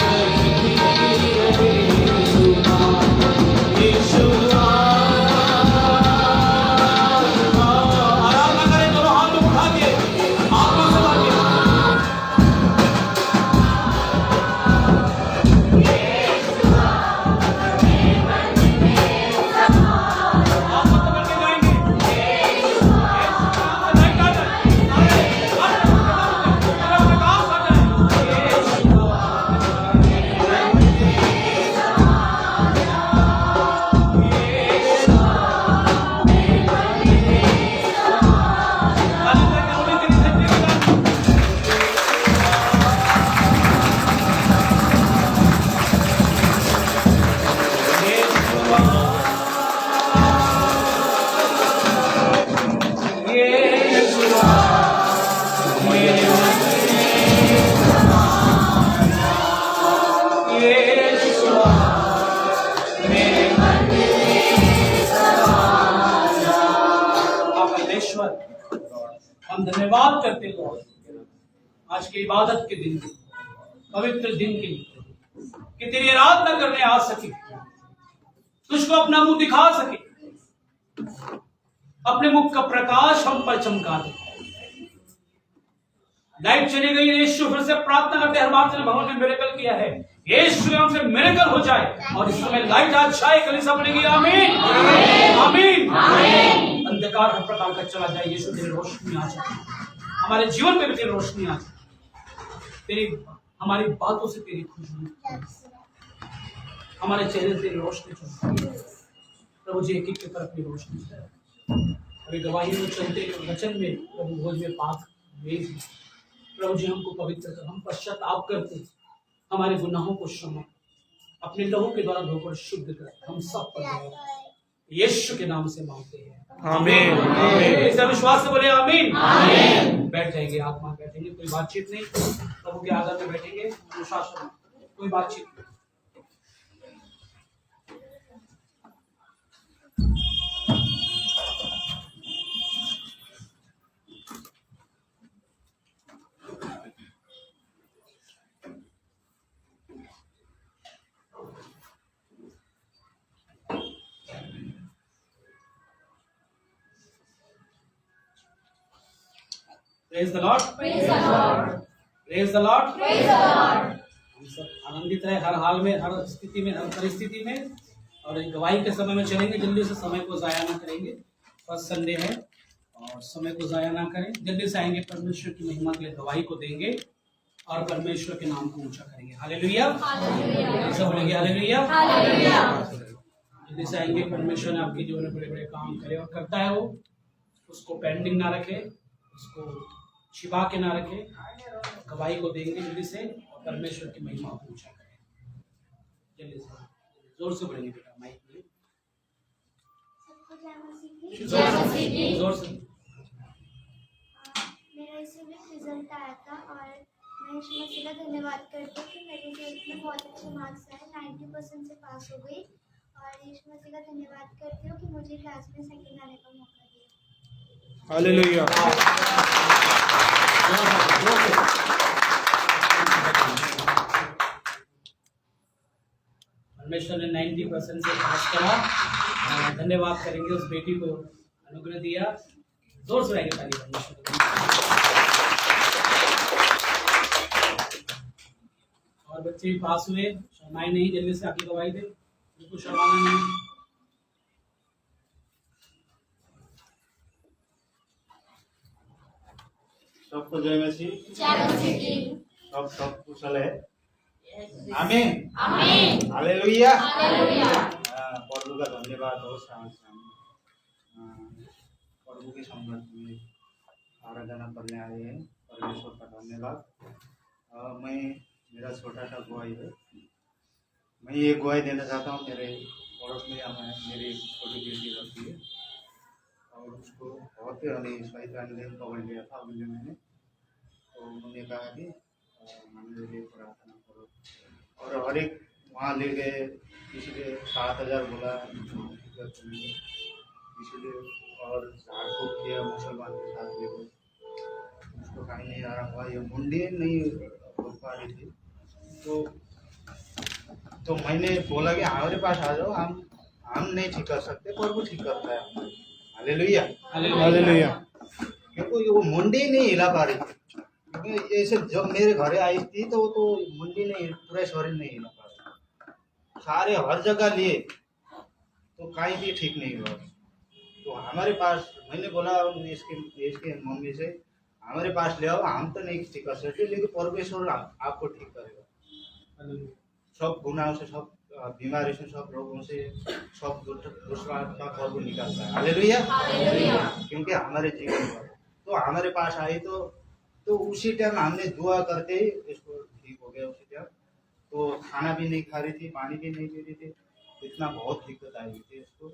गाती रहे सुबह। यीशुआ, आराधना करें दोनों हाथ में उठा के, आत्मा से भर के। आत्मा से भर के गाएंगे, लाइट आ जाए, प्रकाश आ जाए। यीशुआ हम धन्यवाद करते हैं लॉर्ड, आज के इबादत के दिन, पवित्र दिन के लिए, कि तेरी आराधना करने आ सके, तुझको अपना मुंह दिखा सके, अपने मुख का प्रकाश हम पर चमका दे। लाइट चली गई, यीशु फिर से प्रार्थना करते, हर बात ने भवन में मिरेकल किया है, यीशु के नाम से मिरेकल हो जाए और इस समय लाइट आज छाए, कलीसिया बनेगी। आमीन आमीन आमीन। अंधकार हर प्रकार का चला जाए, यीशु तेरी रोशनी आ जाए, हमारे जीवन में भी तेरी रोशनी आ जाए, तेरी हमारी बातों से तेरी खुशबू हमारे चेहरे से रोशनी चमकती है। प्रभु जी एक एक के ऊपर अपनी रोशनी है। अभी गवाही में चलते वचन में प्रभु भोज में पाक भेज है। प्रभु जी हमको पवित्र कर, हम पश्चाताप करते, हमारे गुनाहों को क्षमा, अपने लहू के द्वारा धोकर शुद्ध कर, हम सब पर यीशु के नाम से मांगते हैं। आमीन। आमीन। विश्वास से बोले आमीन। आमीन। बैठ जाएंगे, आत्मा बैठेंगे, कोई बातचीत नहीं, प्रभु के आदर में बैठेंगे, अनुशासन, कोई बातचीत नहीं। Praise the Lord. Praise the Lord. Praise the Lord. Praise the Lord. हम सब आनंदित रहे हर हाल में, हर स्थिति में, हर परिस्थिति में, और एक गवाही के समय में चलेंगे। जल्दी से समय को जाया ना करेंगे। फर्स्ट संडे है और समय को जाया ना करें। जल्दी से आएंगे, परमेश्वर की महिमा के लिए गवाही को देंगे और परमेश्वर के नाम को ऊंचा करेंगे। हालेलुया। सब बोलेंगे हालेलुया। जल्दी से आएंगे। परमेश्वर ने आपके जीवन में बड़े बड़े काम करे और करता है, वो उसको पेंडिंग ना रखे, उसको छिपा के ना रखे। गवाही को देंगे जल्दी से और परमेश्वर की महिमा को ऊंचा करें। जल्दी से जोर से बोलेंगे बेटा, माइक में जोर से। मेरा इसमें रिजल्ट आया था और मैं यीशु मसीह का धन्यवाद करती हूँ कि मेरे रिजल्ट में बहुत अच्छे मार्क्स आए, 90% से पास हो गई। और यीशु मसीह का धन्यवाद करती हूँ कि मुझे क्लास में सेकंड आने का मौका दिया। हालेलुया। परमेश्वर ने 90% से पास करा। धन्यवाद करेंगे, उस बेटी को अनुग्रह दिया। जोर से आएंगे ताली परमेश्वर। और बच्चे भी पास हुए, शर्माए नहीं, जल्दी से आपकी गवाही दे, बिल्कुल शर्माना नहीं। सबको जय मसीह। सब कुशल है। आमीन। आमीन। हालेलुया। प्रभु का धन्यवाद हो। प्रभु की संगत में आराधना करने आए हैं, परमेश्वर का धन्यवाद। मैं मेरा छोटा सा गवाही है। मैं ये गवाही देना चाहता हूँ। मेरे पड़ोस में मेरी छोटी बेटी रहती है और उसको बहुत शैतान ने पकड़ लिया था अगले महीने। तो उन्होंने कहा कि मेरे लिए प्रार्थना करो, और हर एक वहाँ ले गए। किसी ने 7,000 बोला, इसलिए और झाड़ फूक किया, मुसलमान के साथ ले गए। उसको कहीं नहीं आ रहा हुआ, ये मुंडी नहीं रोक पा रही थी। तो मैंने बोला कि हमारे पास आ जाओ, हम नहीं ठीक कर सकते, प्रभु ठीक करता है। हालेलुया। हालेलुया। क्योंकि वो मुंडी नहीं हिला पा रही थी। क्योंकि ऐसे जब मेरे घर आई थी तो मुंडी नहीं, पूरा शरीर नहीं हिला पा रही। सारे हर जगह लिए तो कहीं भी ठीक नहीं हुआ। तो हमारे पास, मैंने बोला इसके मम्मी से, हमारे पास ले आओ, हम तो नहीं ठीक कर सकते, लेकिन परमेश्वर आपको ठीक करेगा। सब गुनाहों से, सब बीमारी से, सब रोगों से, सब दुष्ट का प्रभु निकालता है। हालेलुया। क्योंकि हमारे जीवन पर तो हमारे पास आई तो उसी टाइम हमने दुआ करते ही इसको ठीक हो गया। उसी टाइम तो खाना भी नहीं खा रही थी, पानी भी नहीं पी रही थी, इतना बहुत दिक्कत आई थी इसको।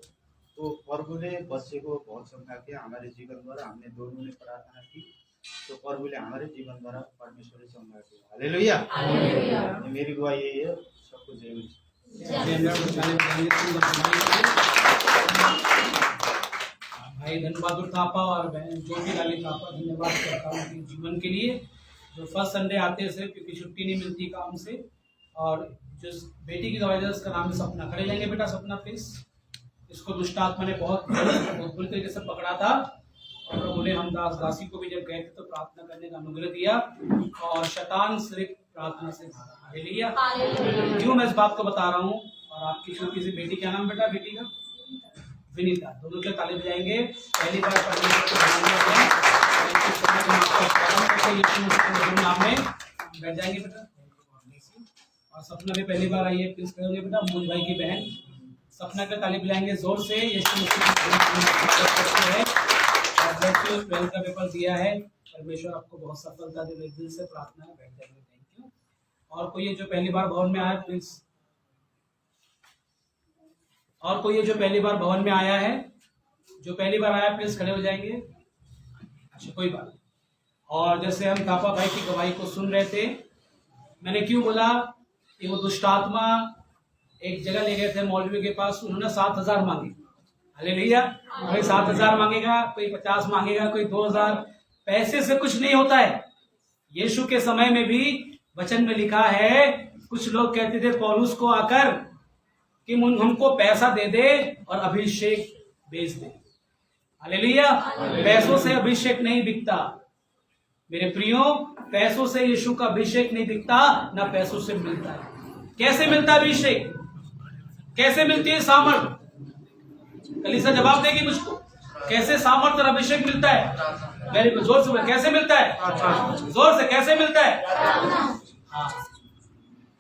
तो प्रभु ने बच्चे को बहुत समझा के हमारे जीवन द्वारा, हमने दोनों ने प्रार्थना की तो प्रभु ने हमारे जीवन द्वारा परमेश्वर से समझा दिया। हालेलुया। मेरी गवाही यही है। सबको जय भाई धनबहादुर थापा और बहन ज्योति लाली थापा, धन्यवाद करता हूँ अपने जीवन के लिए, जो फर्स्ट संडे आते हैं सिर्फ, क्योंकि छुट्टी नहीं मिलती काम से। और जो बेटी की गवाही है उसका नाम है सपना। खड़े लेंगे बेटा, सपना प्लीज। इसको दुष्ट आत्मा ने बहुत बुरी तरीके से पकड़ा था और प्रभु ने हम दासी को भी जब गए थे तो प्रार्थना करने का अनुग्रह दिया और शैतान सिर्फ प्रार्थना से भागा। हालेलुया। क्यों मैं इस बात को बता रहा हूँ। और आपकी छोटी सी बेटी, क्या नाम बेटा बेटी का? विनीता। दोनों के ताली बजाएंगे। पहली बार नाम में बैठ जाएंगे बेटा। और सपना भी पहली बार आई है, प्लीज करोगे बेटा, मोज भाई की बहन सपना का ताली बुलाएंगे जोर से। यीशु मसीह है 12 का पेपर दिया है, परमेश्वर आपको बहुत सफलता दे, मेरे दिल से प्रार्थना है। बैठ जाएंगे, थैंक यू। और कोई जो पहली बार भवन में आया प्लीज, और कोई जो पहली बार भवन में आया है, जो पहली बार आया प्लीज खड़े हो जाएंगे। अच्छा कोई बात। और जैसे हम थापा भाई की गवाही को सुन रहे थे, मैंने क्यों बोला कि वो दुष्ट आत्मा एक जगह ले गए थे मौलवी के पास, उन्होंने 7,000 मांगे। हालेलुया। कोई 7,000 मांगेगा, कोई 50 मांगेगा, कोई 2,000। पैसे से कुछ नहीं होता है। यीशु के समय में भी वचन में लिखा है, कुछ लोग कहते थे पौलुस को आकर कि हमको पैसा दे दे और अभिषेक बेच दे। हालेलुया। पैसों से अभिषेक नहीं बिकता मेरे प्रियो, पैसों से यीशु का अभिषेक नहीं दिखता, ना पैसों से मिलता है। कैसे मिलता है अभिषेक, कैसे मिलती है सामर्थ? कलीसिया जवाब देगी मुझको, कैसे सामर्थ और अभिषेक मिलता है? मेरे को जोर से, कैसे मिलता है? जोर से, कैसे मिलता है? हाँ,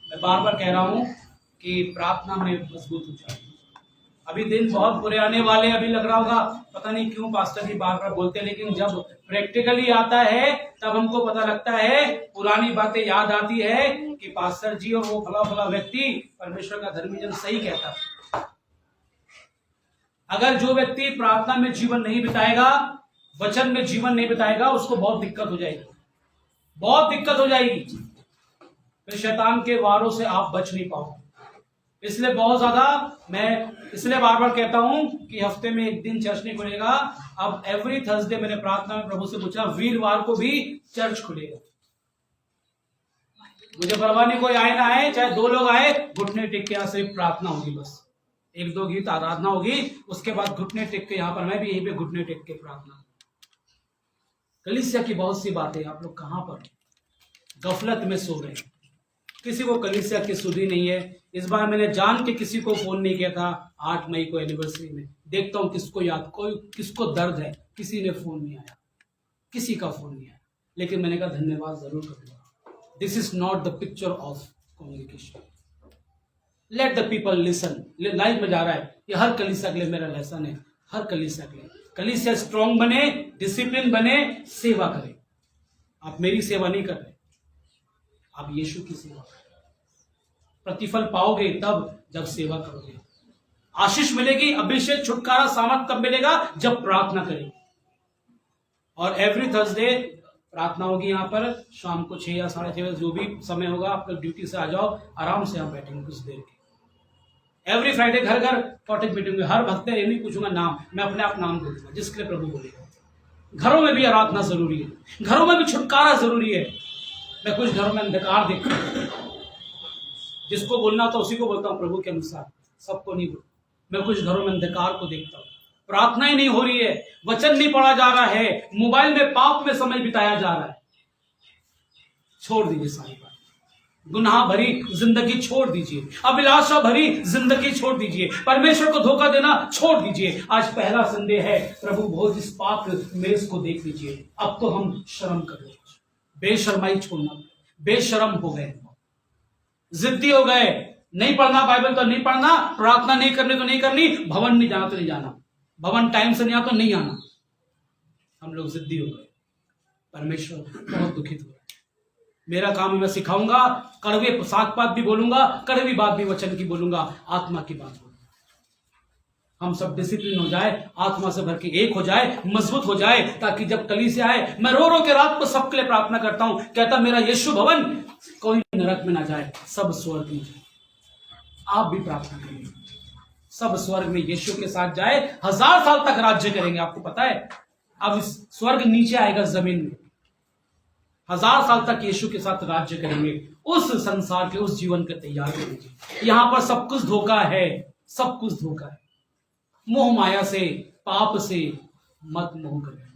मैं बार बार कह रहा हूं कि प्रार्थना में मजबूत हो जाए। अभी दिन बहुत बुरे आने वाले, अभी लग रहा होगा पता नहीं क्यों पास्टर जी बार बार बोलते हैं, लेकिन जब प्रैक्टिकली आता है तब हमको पता लगता है, पुरानी बातें याद आती है कि पास्टर जी और वो फला फला व्यक्ति परमेश्वर का धर्मी जन सही कहता है। अगर जो व्यक्ति प्रार्थना में जीवन नहीं बिताएगा, वचन में जीवन नहीं बिताएगा, उसको बहुत दिक्कत हो जाएगी, बहुत दिक्कत हो जाएगी। फिर शैतान के वारों से आप बच नहीं पाओगे। इसलिए बहुत ज्यादा मैं इसलिए बार बार कहता हूं कि हफ्ते में एक दिन चर्च नहीं खुलेगा। अब एवरी थर्सडे मैंने प्रार्थना में प्रभु से पूछा, वीरवार को भी चर्च खुलेगा। मुझे परवाह नहीं, कोई आए ना आए, चाहे 2 लोग आए, घुटने टेक के यहाँ सिर्फ प्रार्थना होगी, बस 1-2 गीत आराधना होगी, उसके बाद घुटने टेक के यहाँ पर मैं भी यहीं पे घुटने टेक के प्रार्थना। कलीसिया की बहुत सी बातें, आप लोग कहां पर गफलत में सो रहे हैं। किसी को कलीसिया की सुधी नहीं है। इस बार मैंने जान के किसी को फोन नहीं किया था 8 मई को एनिवर्सरी में, देखता हूं किसको याद, कोई किसको दर्द है, किसी ने फोन नहीं आया, किसी का फोन नहीं आया, लेकिन मैंने कहा धन्यवाद जरूर करूंगा। This is not the picture of communication. Let the people listen. Live में जा रहा है, ये हर कलीसिया के लिए मेरा लेसन है, हर कलीसिया के लिए। कलीसिया स्ट्रॉन्ग बने, डिसिप्लिन बने, सेवा करें। आप मेरी सेवा नहीं कर रहे, आप यीशु की सेवा करें। प्रतिफल पाओगे तब जब सेवा करोगे। आशीष मिलेगी, अभिषेक, छुटकारा, सामर्थ कब मिलेगा? जब प्रार्थना करेंगे। और एवरी थर्सडे प्रार्थना होगी यहाँ पर शाम को 6 या 6:30 बजे, जो भी समय होगा। आप लोग ड्यूटी से आ जाओ, आराम से हम बैठेंगे कुछ देर के। एवरी फ्राइडे घर घर कॉटेज मीटिंग में हर भक्त ये नहीं पूछूंगा नाम, मैं अपने आप नाम दे दूंगा जिसके लिए प्रभु बोलेगा। घरों में भी आराधना जरूरी है, घरों में भी छुटकारा जरूरी है। मैं कुछ घरों में अंधकार देखता हूं, जिसको बोलना तो उसी को बोलता हूं प्रभु के अनुसार, सबको नहीं बोलता। मैं कुछ घरों में अंधकार को देखता हूं, प्रार्थना ही नहीं हो रही है, वचन नहीं पढ़ा जा रहा है, मोबाइल में पाप में समय बिताया जा रहा है। छोड़ दीजिए सारी बात, गुनाह भरी जिंदगी छोड़ दीजिए, अभिलाषा भरी जिंदगी छोड़ दीजिए, परमेश्वर को धोखा देना छोड़ दीजिए। आज पहला संडे है, प्रभु भोज इस पाप मेज को देख लीजिए। अब तो हम शर्म कर रहे, बेशर्माई छोड़ना, बेशर्म हो गए, जिद्दी हो गए। नहीं पढ़ना बाइबल तो नहीं पढ़ना, प्रार्थना नहीं करनी तो नहीं करनी, भवन नहीं जाना तो नहीं जाना, भवन टाइम से नहीं आना तो नहीं आना। हम लोग जिद्दी हो गए, परमेश्वर बहुत दुखित हो रहा है। मेरा काम है, मैं सिखाऊंगा, कड़वे सात बात भी बोलूंगा, कड़वी बात भी वचन की बोलूंगा, आत्मा की बात बोलूंगा। हम सब डिसिप्लिन हो जाए, आत्मा से भर के एक हो जाए, मजबूत हो जाए, ताकि जब कलीसिया आए, मैं रो रो के रात को सबके लिए प्रार्थना करता हूं, कहता मेरा यीशु भवन कोई नरक में ना जाए, सब स्वर्ग में जाए। आप भी प्रार्थना करेंगे, सब स्वर्ग में यीशु के साथ जाए, 1000 साल तक राज्य करेंगे। आपको पता है अब स्वर्ग नीचे आएगा जमीन में, 1000 साल तक यीशु के साथ राज्य करेंगे। उस संसार के, उस जीवन के तैयार करेंगे। यहां पर सब कुछ धोखा है, सब कुछ धोखा है। मोह माया से, पाप से मत मोह करें,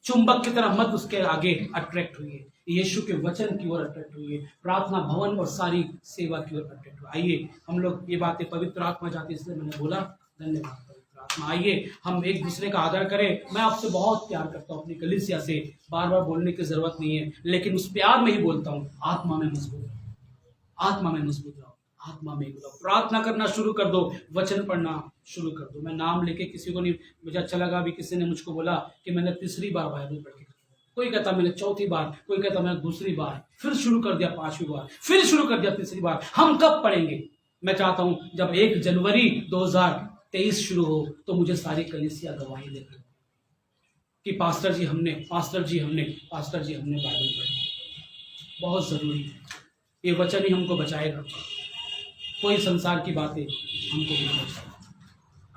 चुंबक की तरह मत उसके आगे अट्रैक्ट हुई, यीशु के वचन की ओर अट्रैक्ट हुई, प्रार्थना भवन और सारी सेवा की ओर अट्रैक्ट हुई। आइए हम लोग ये बातें, पवित्र आत्मा चाहती है इसलिए मैंने बोला, धन्यवाद पवित्र आत्मा। आइए हम एक दूसरे का आदर करें। मैं आपसे बहुत प्यार करता हूँ, अपनी कलीसिया से बार बार बोलने की जरूरत नहीं है, लेकिन उस प्यार में ही बोलता हूँ, आत्मा में मजबूत है। आत्मा में मजबूत रहो, आत्मा में रहो, प्रार्थना करना शुरू कर दो, वचन पढ़ना शुरू कर दो। मैं नाम लेके किसी को नहीं, मुझे अच्छा लगा अभी किसी ने मुझको बोला कि मैंने तीसरी बार बाइबल पढ़ के, कोई कहता मैंने चौथी बार, कोई कहता मैंने दूसरी बार, फिर शुरू कर दिया पांचवी बार, फिर शुरू कर दिया तीसरी बार। हम कब पढ़ेंगे? मैं चाहता हूं जब 1 जनवरी 2023 शुरू हो तो मुझे सारी कलीसिया गवाही दे कि पास्टर जी हमने बाइबल पढ़ी। बहुत जरूरी है, ये वचन ही हमको बचाएगा, कोई संसार की बातें हमको नहीं बचाएगा।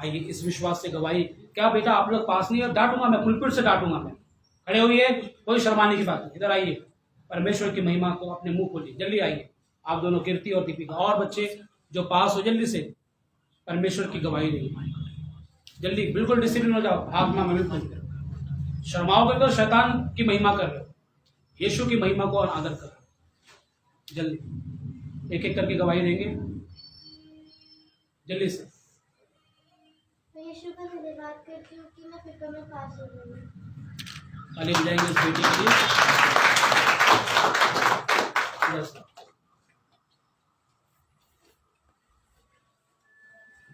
आइए इस विश्वास से गवाही। क्या बेटा आप लोग पास नहीं हो? डांटूंगा मैं, पुलपिट से डांटूंगा मैं। खड़े होइए, कोई शर्माने की बात नहीं, इधर आइए, परमेश्वर की महिमा को अपने मुंह खोलिए। जल्दी आइए आप दोनों, कीर्ति और दीपिका, और बच्चे जो पास हो जल्दी से परमेश्वर की गवाही देंगे। जल्दी, बिल्कुल डिसिप्लिन हो जाओ, आत्मा में बिल्कुल शर्माओगे तो शैतान की महिमा कर रहे हो, यीशु की महिमा को और आदर कर रहे हो। जल्दी एक एक करके गवाही देंगे, जल्दी से। मैं यीशु का धन्यवाद करती हूँ कि मैं पेपर में पास हो गई। ताली बजाएंगे इस बेटी के लिए।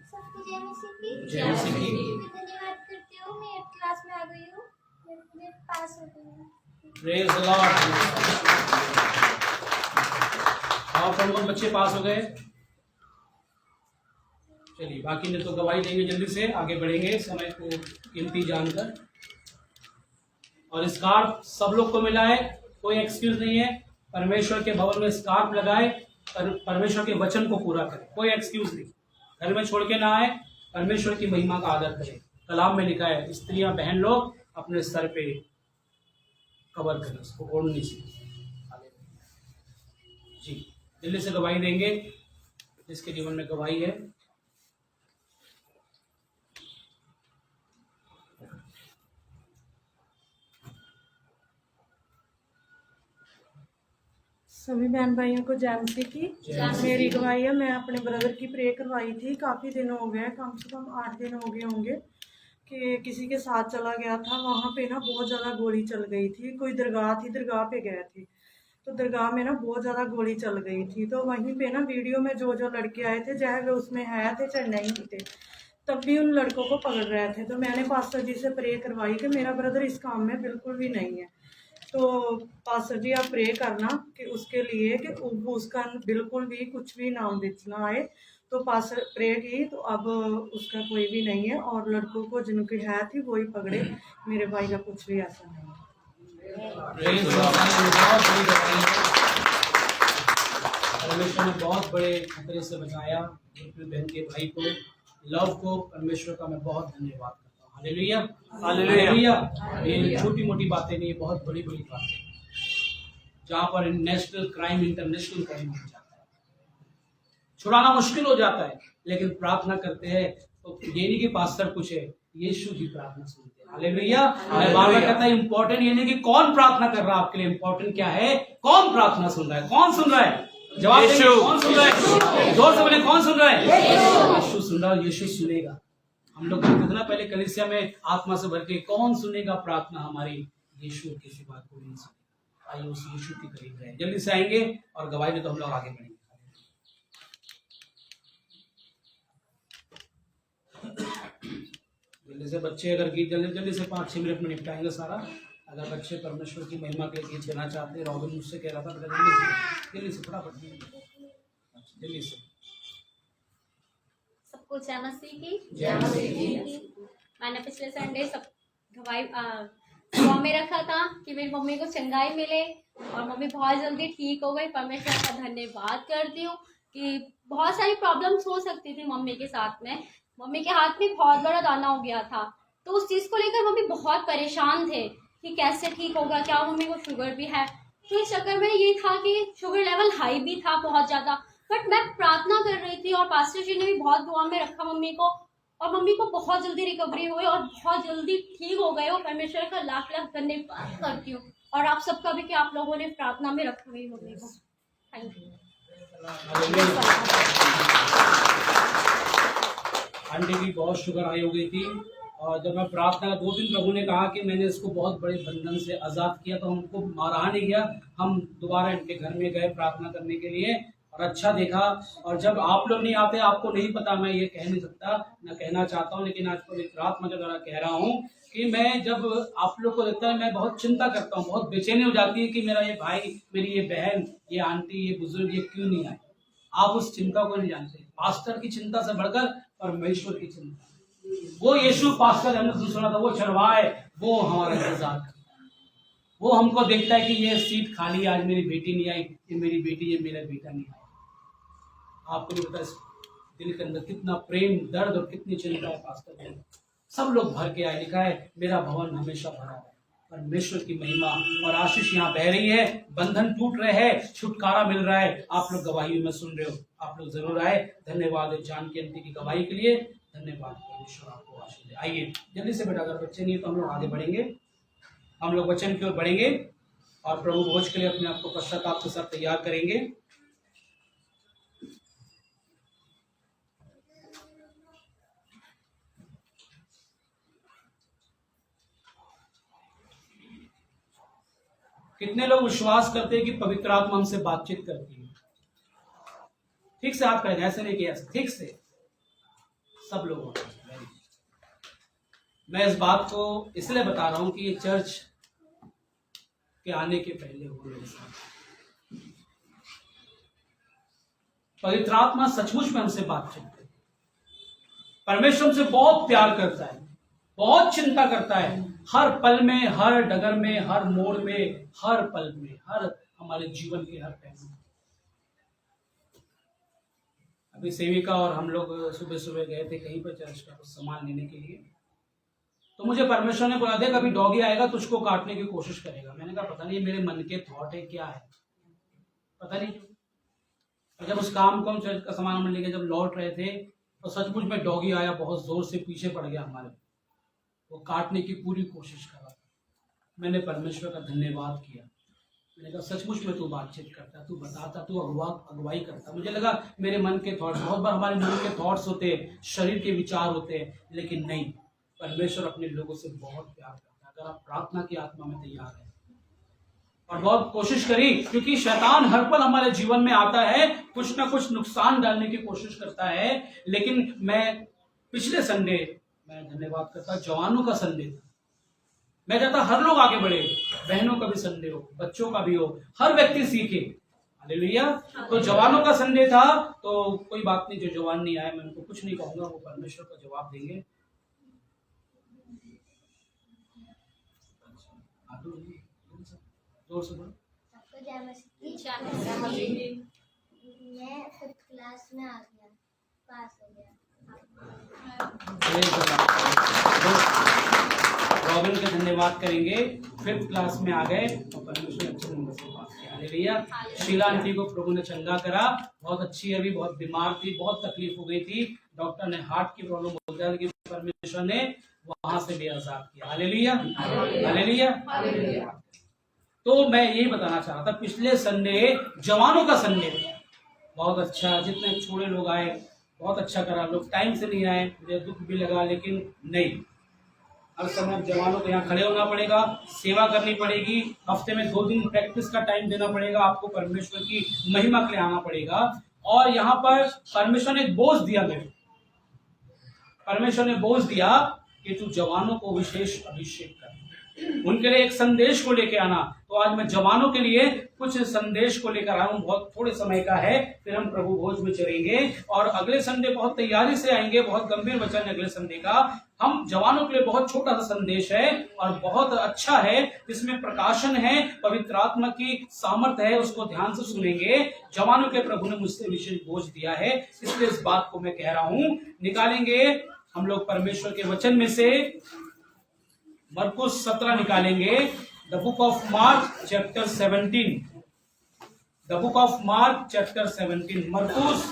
सबको जय मसीह की। जय मसीह की। मैं धन्यवाद करती हूँ, मैं 8th क्लास में आ गई हूँ, मैं पास हो गई हूँ। Praise the Lord. और कौन-कौन बच्चे पास हो गए? चलिए, बाकी ने तो गवाही देंगे, जल्दी से आगे बढ़ेंगे समय को कीमती जानकर। और स्कार्फ सब लोग को मिला है, कोई एक्सक्यूज नहीं है। परमेश्वर के भवन में स्कार्फ लगाए, परमेश्वर के वचन को पूरा करें, कोई एक्सक्यूज नहीं, घर में छोड़ के ना आए, परमेश्वर की महिमा का आदर करें। कलाम में लिखा है स्त्रियां बहन लोग अपने सर पे कवर करें, उसको ओढ़नी से। जी, दिल्ली से गवाही देंगे जिसके जीवन में गवाही है। सभी बहन भाइयों को जय मसीह की। मेरी गवाही है, मैं अपने ब्रदर की प्रे करवाई थी, काफ़ी दिन हो गए, कम से कम 8 दिन हो गए होंगे कि किसी के साथ चला गया था। वहाँ पे ना बहुत ज़्यादा गोली चल गई थी, कोई दरगाह थी, दरगाह पे गए थे, तो दरगाह में ना बहुत ज़्यादा गोली चल गई थी। तो वहीं पे ना वीडियो में जो जो लड़के आए थे, चाहे वे उसमें है थे चाहे नहीं थे, तब भी उन लड़कों को पकड़ रहे थे। तो मैंने पास्टर जी से प्रे करवाई कि मेरा ब्रदर इस काम में बिल्कुल भी नहीं है, तो पास्टर जी आप प्रे करना कि उसके लिए कि उसका बिल्कुल भी कुछ भी नाम बीच ना आए। तो पास्टर प्रे की, तो अब उसका कोई भी नहीं है, और लड़कों को जिनकी है थी वही पकड़े, मेरे भाई का कुछ भी ऐसा नहीं है। परमेश्वर ने बहुत बड़े खतरे से बचाया अपने बहन के भाई को, लव को। परमेश्वर का मैं बहुत धन्यवाद करता हूँ। Hallelujah, hallelujah. ये छोटी मोटी बातें नहीं, ये बहुत बड़ी बड़ी बातें, जहाँ पर नेशनल क्राइम, इंटरनेशनल क्राइम हो जाता है, छुड़ाना मुश्किल हो जाता है, लेकिन प्रार्थना करते हैं तो ये नहीं कि पास्टर कुछ है, यीशु की प्रार्थना सुनते हैं। हालेलुया। मैं बार बार कहता हूं, इंपॉर्टेंट ये नहीं कि कौन प्रार्थना कर रहा है आपके लिए, इंपॉर्टेंट क्या है, कौन प्रार्थना सुन रहा है। कौन सुन रहा है? जवाब देंगे, कौन सुन रहा है? जोर से बोले, कौन सुन रहा है? यीशु सुन रहा है, यीशु सुनेगा। हम लोग कहते थे ना पहले कलीसिया में, आत्मा से भर के, कौन सुनेगा प्रार्थना हमारी? यीशु के सिवा कोई नहीं सुनेगा। आइए उस यीशु के करीब रहे। जल्दी से आएंगे और गवाही में तो हम लोग आगे बढ़ेंगे। जल्दी से बच्चे अगर गीत जल्दी से 5-6 मिनट में निपटाएंगे सारा। अगर बच्चे परमेश्वर की महिमा के लिए गीत गाना चाहते हैं, रॉबिन मुझसे कह रहा था बेटा जल्दी से फटाफट जल्दी से। सबको जय मसीह की। जय मसीह की। मैंने पिछले संडे सब गवाही दुआ में रखा था कि मेरी मम्मी को चंगाई मिले, और मम्मी बहुत जल्दी ठीक हो गई। परमेश्वर का धन्यवाद करती हूँ कि बहुत सारी प्रॉब्लम्स हो सकती थी मम्मी के साथ में। मम्मी के हाथ में बहुत बड़ा दाना हो गया था, तो उस चीज़ को लेकर मम्मी बहुत परेशान थे कि कैसे ठीक होगा, क्या मम्मी को शुगर भी है। तो इस चक्कर में ये था कि शुगर लेवल हाई भी था बहुत ज़्यादा, बट मैं प्रार्थना कर रही थी और पास्टर जी ने भी बहुत दुआ में रखा मम्मी को, और मम्मी को बहुत जल्दी रिकवरी हुई और बहुत जल्दी ठीक हो गए। और परमेश्वर का लाख लाख धन्यवाद करती हूँ, और आप सबका भी कि आप लोगों ने प्रार्थना में रखा हुई मम्मी को। Thank you. आंटी की बहुत शुगर हाई हो गई थी, और जब मैं प्रार्थना 2 दिन प्रभु ने कहा कि मैंने इसको बहुत बड़े बंधन से आज़ाद किया, तो हमको मारा नहीं गया। हम दोबारा इनके घर में गए प्रार्थना करने के लिए, और अच्छा देखा। और जब आप लोग नहीं आते, आपको नहीं पता, मैं ये कह नहीं सकता, ना कहना चाहता हूँ, लेकिन आज पवित्र आत्मा के द्वारा कह रहा हूँ कि मैं जब आप लोग को देखता है, मैं बहुत चिंता करता हूँ, बहुत बेचैनी हो जाती है कि मेरा ये भाई, मेरी ये बहन, ये आंटी, ये बुजुर्ग, ये क्यों नहीं आए। आप उस चिंता को नहीं जानते। पास्टर की चिंता से बढ़कर परमेश्वर की चिंता, वो यीशु पास्टर हमने सुना था, वो चरवाहे, वो हमारा इंतजार करता है। वो हमको देखता है कि ये सीट खाली, आज मेरी बेटी नहीं आई, ये मेरी बेटी, ये मेरा बेटा नहीं आया। आपको नहीं पता इस दिल के अंदर कितना प्रेम, दर्द और कितनी चिंता है पास्टर के। सब लोग भर के आए, लिखा है मेरा भवन हमेशा भरा है। परमेश्वर की महिमा और आशीष यहाँ बह रही है, बंधन टूट रहे हैं, छुटकारा मिल रहा है। आप लोग गवाही में सुन रहे हो, आप लोग जरूर आए। धन्यवाद जान के आंटी की गवाही के लिए, धन्यवाद। परमेश्वर आपको आशीष दे। आइए जल्दी से बेटा, अगर बच्चे नहीं तो हम लोग आगे बढ़ेंगे, हम लोग वचन की ओर बढ़ेंगे और प्रभु भोज के लिए अपने आप को पश्चाताप के साथ तैयार करेंगे। कितने लोग विश्वास करते हैं कि पवित्र आत्मा हमसे बातचीत करती है? ठीक से आप करेंगे, ऐसे नहीं किया, ठीक से सब लोग। मैं इस बात को इसलिए बता रहा हूं कि ये चर्च के आने के पहले हो मेरे साथ। पवित्र आत्मा सचमुच में हमसे बातचीत करती है। परमेश्वर हमसे बहुत प्यार करता है, बहुत चिंता करता है, हर पल में, हर डगर में, हर मोड़ में, हर पल में, हर हमारे जीवन के हर पहलू में। अभी सेविका और हम लोग सुबह सुबह गए थे कहीं पर चर्च का कुछ सामान लेने के लिए, तो मुझे परमेश्वर ने बोला, देख अभी डॉगी आएगा तो उसको काटने की कोशिश करेगा। मैंने कहा पता नहीं मेरे मन के थॉट है क्या है, पता नहीं। और जब उस काम को हम चर्च का सामान लेके जब लौट रहे थे तो सचमुच में डॉगी आया, बहुत जोर से पीछे पड़ गया हमारे, वो काटने की पूरी कोशिश कर रहा था। मैंने परमेश्वर का धन्यवाद किया। मैंने कहा सचमुच में तू बातचीत करता, तू बताता, तू अगुवाई करता। मुझे लगा मेरे मन के थॉट्स, बहुत बार हमारे मन के थॉट्स होते हैं, शरीर के विचार होते हैं, लेकिन नहीं, परमेश्वर अपने लोगों से बहुत प्यार करता है। अगर आप प्रार्थना की आत्मा में तैयार हैं और बहुत कोशिश करी, क्योंकि शैतान हर पल हमारे जीवन में आता है, कुछ ना कुछ नुकसान डालने की कोशिश करता है। लेकिन मैं पिछले संडे, मैं धन्यवाद करता, जवानों का संडे था। मैं चाहता हर लोग आगे बढ़े, बहनों का भी संडे हो, बच्चों का भी हो, हर व्यक्ति सीखे। हालेलुया। तो जवानों का संडे था, तो कोई बात नहीं, जो जवान नहीं आए मैं उनको कुछ नहीं कहूंगा, वो परमेश्वर का जवाब देंगे। जोर से बोलो। सबको जय मसीह। मैं 5th क्लास में आ गया, पास हो गया। रॉबिन के धन्यवाद करेंगे, 5th क्लास में आ गए और परमेश्वर अच्छे नंबर से पास किया। हालेलुया। शीला आंटी को प्रभु ने चंगा करा, बहुत अच्छी है, अभी बहुत बीमार थी, बहुत तकलीफ हो गई थी, डॉक्टर ने हार्ट की प्रॉब्लम बोल दिया, लेकिन परमेश्वर ने वहां से भी आजाद किया। Hallelujah, hallelujah. तो मैं यही बताना चाह रहा था, पिछले संडे जवानों का संडे बहुत अच्छा, जितने छोटे लोग आए बहुत अच्छा करा। लोग टाइम से नहीं आए, मुझे दुख भी लगा, लेकिन नहीं, हर समय जवानों को यहाँ खड़े होना पड़ेगा, सेवा करनी पड़ेगी, हफ्ते में 2 दिन प्रैक्टिस का टाइम देना पड़ेगा, आपको परमेश्वर की महिमा के लिए आना पड़ेगा। और यहाँ पर परमेश्वर ने बोझ दिया, मेरे परमेश्वर ने बोझ दिया कि तू जवानों को विशेष अभिषेक कर, उनके लिए एक संदेश को लेकर आना। तो आज मैं जवानों के लिए कुछ संदेश को लेकर आया हूँ, बहुत थोड़े समय का है, फिर हम प्रभु भोज में चलेंगे और अगले संडे बहुत तैयारी से आएंगे, बहुत गंभीर वचन है अगले संडे का। हम जवानों के लिए बहुत छोटा सा संदेश है और बहुत अच्छा है, जिसमें प्रकाशन है, पवित्र आत्मा की सामर्थ्य है, उसको ध्यान से सुनेंगे। जवानों के प्रभु ने मुझसे विशेष बोझ दिया है, इसलिए इस बात को मैं कह रहा हूँ। निकालेंगे हम लोग परमेश्वर के वचन में से मरकुस 17 निकालेंगे, the book of mark chapter 17, the book of mark chapter 17, मरकुस